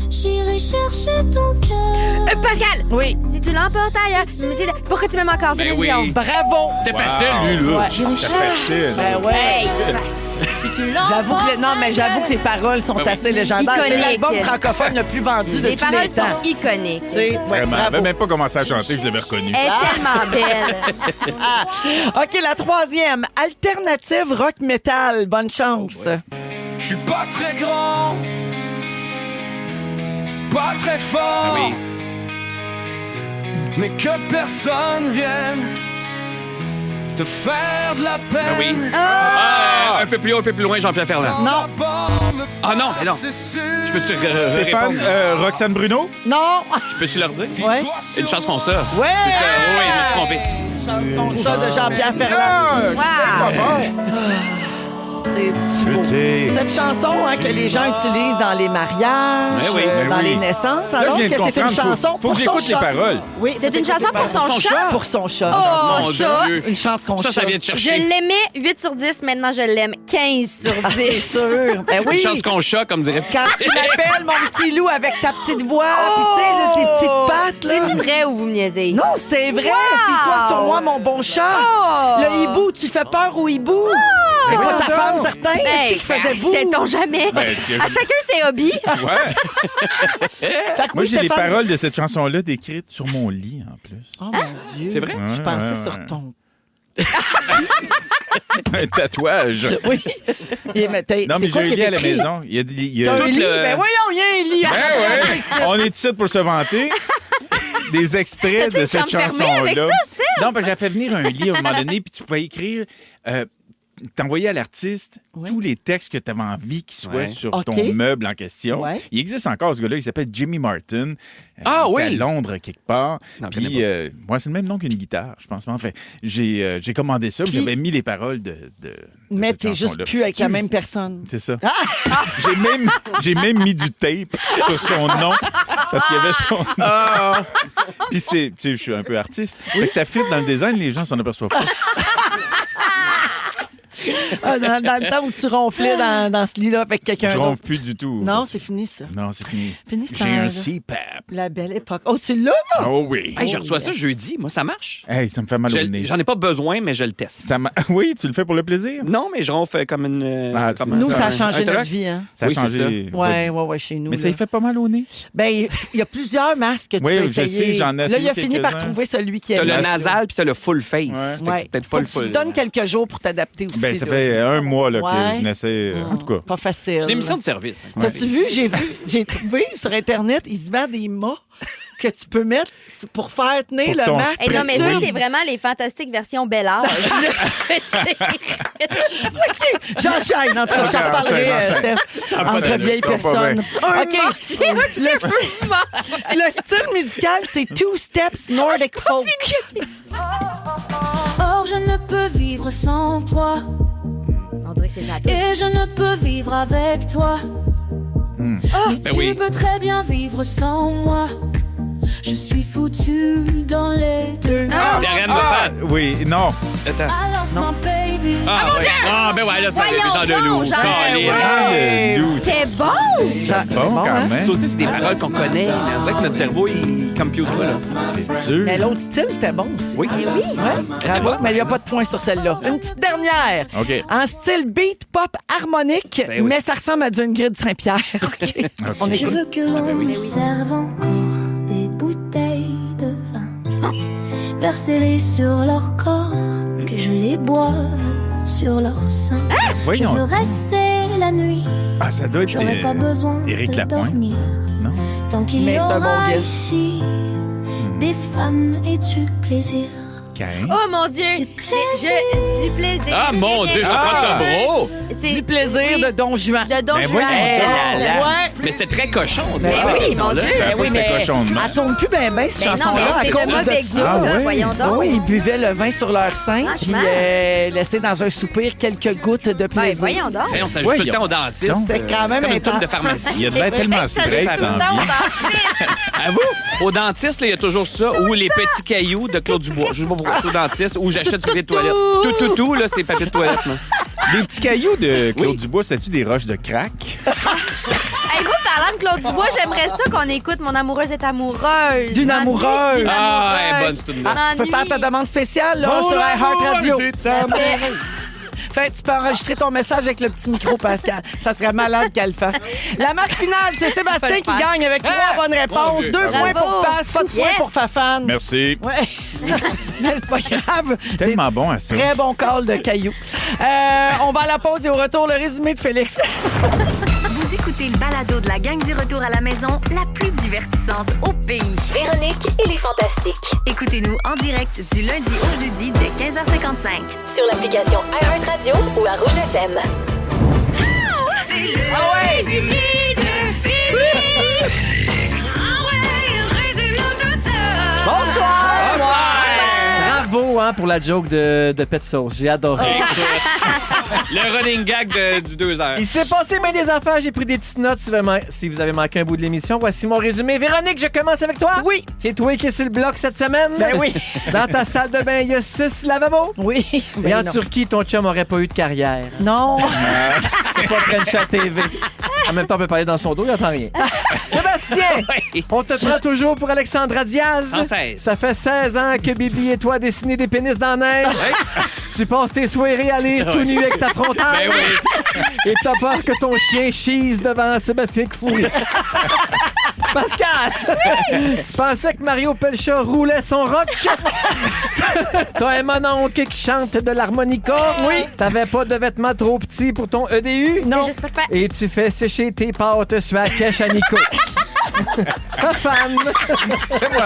J'irai chercher ton cœur. Pascal! Oui. Si tu l'emportes ailleurs, pourquoi tu m'aimes encore? Ben Céline oui. Dion. Bravo. C'était facile, lui, là. Ouais. C'est facile. Ben ouais. Hey! J'avoue que les paroles sont Ben oui. assez légendaires. C'est Iconique. l'album francophone le plus vendu de Les tous les paroles temps. sont iconiques. Tu sais, ouais, Vraiment. Elle bravo. avait même pas commencé à chanter, je l'avais reconnu. Elle est tellement belle. Ah. OK, la troisième. Alternative rock metal. Bonne chance. Je suis pas très grand. Pas très fort. Ah oui. Mais que personne vienne te faire de la peine. Ah oui. Un peu plus haut, un peu plus loin, Jean-Pierre Ferland. Non. Ah non, mais non. Je Peux-tu Stéphane, répondre? Roxane Bruno? Non. Peux-tu leur dire? Ouais. Une chance qu'on ça. Ouais. C'est ça, oui, je me suis trompé. Ça de Jean-Pierre Ferland. Wow! C'est beau. Cette chanson que les gens utilisent dans les mariages, Eh oui. dans Eh oui. les naissances, Là, alors je viens que de c'est une comprendre. chanson Faut pour que son j'écoute les chat. paroles. Oui, C'est une chanson pour son chat? Pour son chat. Oh, Mon ça! Dieu. Une chance qu'on Ça vient de Je chercher. l'aimais 8 sur 10, maintenant je l'aime 15 sur 10. C'est sûr. Ben oui. Une chance qu'on chat, comme dirait. Quand tu m'appelles, mon petit loup, avec ta petite voix, puis tu sais, là, tes petites pattes, là. C'est du vrai ou vous me niaisez? Non, c'est vrai. Wow. Fie-toi sur moi, mon bon chat. Oh. Le hibou, tu fais peur au hibou. C'est pas sa femme, certain, Hey, qui faisait vous. sait-on jamais? Ben, À chacun ses hobbies. Ouais. Fait que Moi, oui, j'ai les Stéphane- paroles de cette chanson-là décrites sur mon lit, en plus. Oh mon Dieu. C'est vrai? Je Ouais, pensais ouais, sur ouais. ton. Un tatouage. Oui. Et, mais Non, mais c'est quoi j'ai un qui lit est à la écrit? maison. Il y a, T'as un Tout lit? le- Ben voyons, il y a un lit. Ben ouais. On est ici pour se vanter. Des extraits T'as-tu de une cette chambre fermée avec chanson-là. ça, Steph? Non, ben, j'ai fait venir un lit à un moment donné, puis tu pouvais écrire. T'envoyais à l'artiste Ouais. tous les textes que tu avais envie qu'ils soient Ouais. sur OK. ton meuble en question. Ouais. Il existe encore ce gars-là, il s'appelle Jimmy Martin. Ah il est oui! à Londres, quelque part. Non, je connais Puis, moi, c'est le même nom qu'une guitare, je pense. Enfin, j'ai commandé ça, puis Puis- j'avais mis les paroles de Mais cette t'es juste chanson-là. plus avec la même personne. C'est ça. J'ai même mis du tape sur son nom parce qu'il y avait son nom. Puis tu sais, je suis un peu artiste. Fait que ça fit dans le design, les gens s'en aperçoivent pas. Ah, dans le temps où tu ronflais dans ce lit-là avec quelqu'un Je d'autre. ronfle plus du tout. Non, c'est fini, ça. Non, c'est fini. Fini ce J'ai un temps-là. CPAP. La belle époque. Oh, tu l'as, là? Oh oui. Hey, je reçois ça jeudi. Moi, ça marche. Hey, ça me fait mal au nez. J'en ai pas besoin, mais je le teste. Oui, tu le fais pour le plaisir? Non, mais je ronfle comme une. Ah, comme c'est Nous, ça a un changé truck. notre vie, hein? Ça a Oui, c'est changé. Ouais, chez nous. Mais ça là. lui fait pas mal au nez? Ben, il y a plusieurs masques que tu Oui, peux je essayer. sais, j'en ai Là, essayé il a fini par quelques-uns. trouver celui qui est T'as le là. nasal puis t'as le full face. Ouais. Fait que Ouais. c'est peut-être Faut pas le que tu full. te donnes quelques jours pour t'adapter aussi. Ben, ça là. fait un mois là, Ouais. que je n'essaie. En tout cas. Pas facile. C'est une émission de service. hein. T'as-tu vu? J'ai trouvé sur Internet, il se vend des mâts que tu peux mettre pour faire tenir Pour le ton masque. Hey, non, mais ça, Oui. c'est vraiment les fantastiques versions Bel Âge. J'enchaîne, en tout cas, je t'en reparlerai, Enchaîne. Steph, va pas entre d'allure, vieilles ça va pas personnes. OK. Le style musical, c'est Two Steps Nordic Folk. Or je ne peux vivre sans toi On dirait que c'est ça. et je ne peux vivre avec toi. Mais Ben tu oui. peux très bien vivre sans moi. Je suis foutue dans les deux. C'est Ariane Lefebvre. Oui, non. Attends. I lost my baby. Ah, ouais. Ah, ben ouais, là, c'est Voyons Jean Leloup. donc, Jean Calé. Leloup. Ah, le loup. C'est bon! Bon, quand hein? même. Ça aussi, c'est des paroles qu'on connaît. On dirait que notre cerveau, il compute pas, là. C'est sûr. Mais l'autre style, c'était bon aussi. Oui. Oui. Ouais, bravo, mais il n'y a pas de point sur celle-là. Une petite dernière. OK. En style beat pop harmonique, Ben oui. mais ça ressemble à du Ingrid Saint-Pierre. OK. On Je écoute. veux que l'on me serve encore des bouteilles de vin. Versez-les sur leur corps, que je les boive sur leur sein. Je veux Voyons. rester la nuit, Ah, ça doit être j'aurais pas besoin Éric de Lapointe. dormir. Non? Tant qu'il Mais y c'est un bon aura guess. ici des femmes et du plaisir. Caïn. Oh mon Dieu! Du plaisir. Ah, mon Dieu, Jean-François Brault. C'est- Du plaisir oui, de Don Juan. de Don Ben Juan. voyons Eh là là. Ouais. Mais c'était très cochon. Ben cette oui, version-là. mon Dieu. C'est un Ben peu oui, mais cochon de même. elle tourne plus bien, cette Mais non, chanson-là. mais à c'est cause de mauvais ça. goût, Ah, là. ouais. Voyons donc. Oui, ils buvaient le vin sur leur sein, puis Franchement. laissaient dans un soupir quelques gouttes de Ben, plaisir. voyons donc. Hey, on s'ajoute tout le temps au dentiste. C'était quand même C'est comme une toune de intense. pharmacie. Il y a de l'air tellement straight fait dans tout la le vie. Avoue, au dentiste, là, il y a toujours ça, ou les petits cailloux de Claude Dubois. Je sais pas pourquoi je suis au dentiste, ou j'achète du papier de toilette. Tout, là, c'est papier de toilette, là. Des petits cailloux de Claude Oui. Dubois, c'est-tu des roches de crack? Hey, moi, parlant de Claude Dubois, j'aimerais ça qu'on écoute Mon amoureuse est amoureuse. D'une M'ennuie amoureuse. d'une Ah, elle est amoureuse. bonne, cette tune-là. Tu peux faire ta demande spéciale là, sur iHeart Radio. Fait, tu peux enregistrer ton message avec le petit micro, Pascal. Ça serait malade qu'elle le fasse. La marque finale, c'est Sébastien qui gagne avec 3 bonnes réponses. Dieu. 2 points Bravo. pour Passe, pas de points Yes. pour Fafane. Merci. Ouais. Mais c'est pas grave. Tellement bon à ça. Très bon call de cailloux. On va à la pause et au retour, le résumé de Félix. Vous écoutez le balado de la gang du retour à la maison, la plus divertissante au pays. Véronique et les Fantastiques. Écoutez-nous en direct du lundi au jeudi dès 15h55. Sur l'application iHeartRadio ou à Rouge FM. C'est le résumé de Félix. Ah ouais, résume-nous tout ça. Bonsoir! Bravo pour la joke de Pet Sauce. J'ai adoré. Le running gag du 2 heures. Il s'est passé bien des affaires. J'ai pris des petites notes si vous avez manqué un bout de l'émission. Voici mon résumé. Véronique, je commence avec toi. Oui. C'est toi qui es sur le bloc cette semaine. Ben oui. Dans ta salle de bain, il y a 6 lavabos. Oui. Et Ben en non. Turquie, ton chum aurait pas eu de carrière. Non. Pas French à TV. En même temps, on peut parler dans son dos, il n'entend rien. Sébastien, Oui. on te prend toujours pour Alexandra Diaz. Sans cesse. Ça fait 16 ans que Bibi et toi dessinez des pénis dans la neige. Tu passes tes soirées à lire tout nu avec ta frontale. Ben oui. Et t'as peur que ton chien chise devant Sébastien Kfouri. Pascal, tu pensais que Mario Pelcha roulait son rock? T'as un mononcle qui chante de l'harmonica? Oui. T'avais pas de vêtements trop petits pour ton EDU? Non. Juste pour faire. Et tu fais sécher tes pâtes sur la cache à Nico. Ta femme, C'est moi.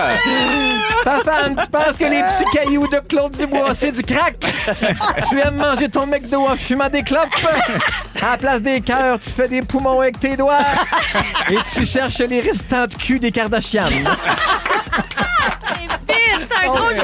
ta femme, tu penses que les petits cailloux de Claude Dubois, c'est du crack? Tu aimes manger ton McDo en fumant des clopes? À la place des cœurs, tu fais des poumons avec tes doigts. Et tu cherches les restants de cul des Kardashians. C'est un gros show!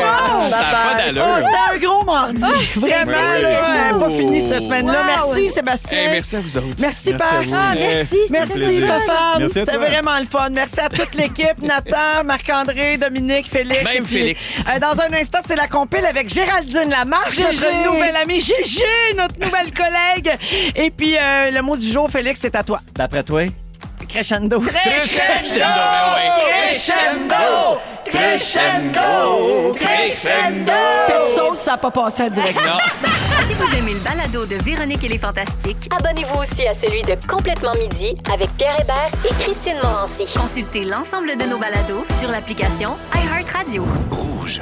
Ça n'a pas d'allure. Oh, c'était un gros mardi. Vraiment, oui, là, oui. j'avais pas fini cette semaine-là. Wow. Merci, Sébastien. Merci à vous autres. Merci, Pax. Ah, merci. Merci, plaisir. Fafane. Merci à C'était toi. vraiment le fun. Merci à toute l'équipe. Nathan, Marc-André, Dominique, Félix. Même Et puis, Félix. dans un instant, c'est la compile avec Géraldine Lamarche, notre nouvelle amie. Gégé, notre nouvelle collègue. Et puis, le mot du jour, Félix, c'est à toi. D'après toi? Crescendo. Crescendo! Crescendo! Crescendo! Crescendo! Pet sauce, ça n'a pas passé à direction. Si vous aimez le balado de Véronique et les Fantastiques, Abonnez-vous aussi à celui de Complètement Midi avec Pierre Hébert et Christine Morancy. consultez l'ensemble de nos balados sur l'application iHeartRadio. Rouge.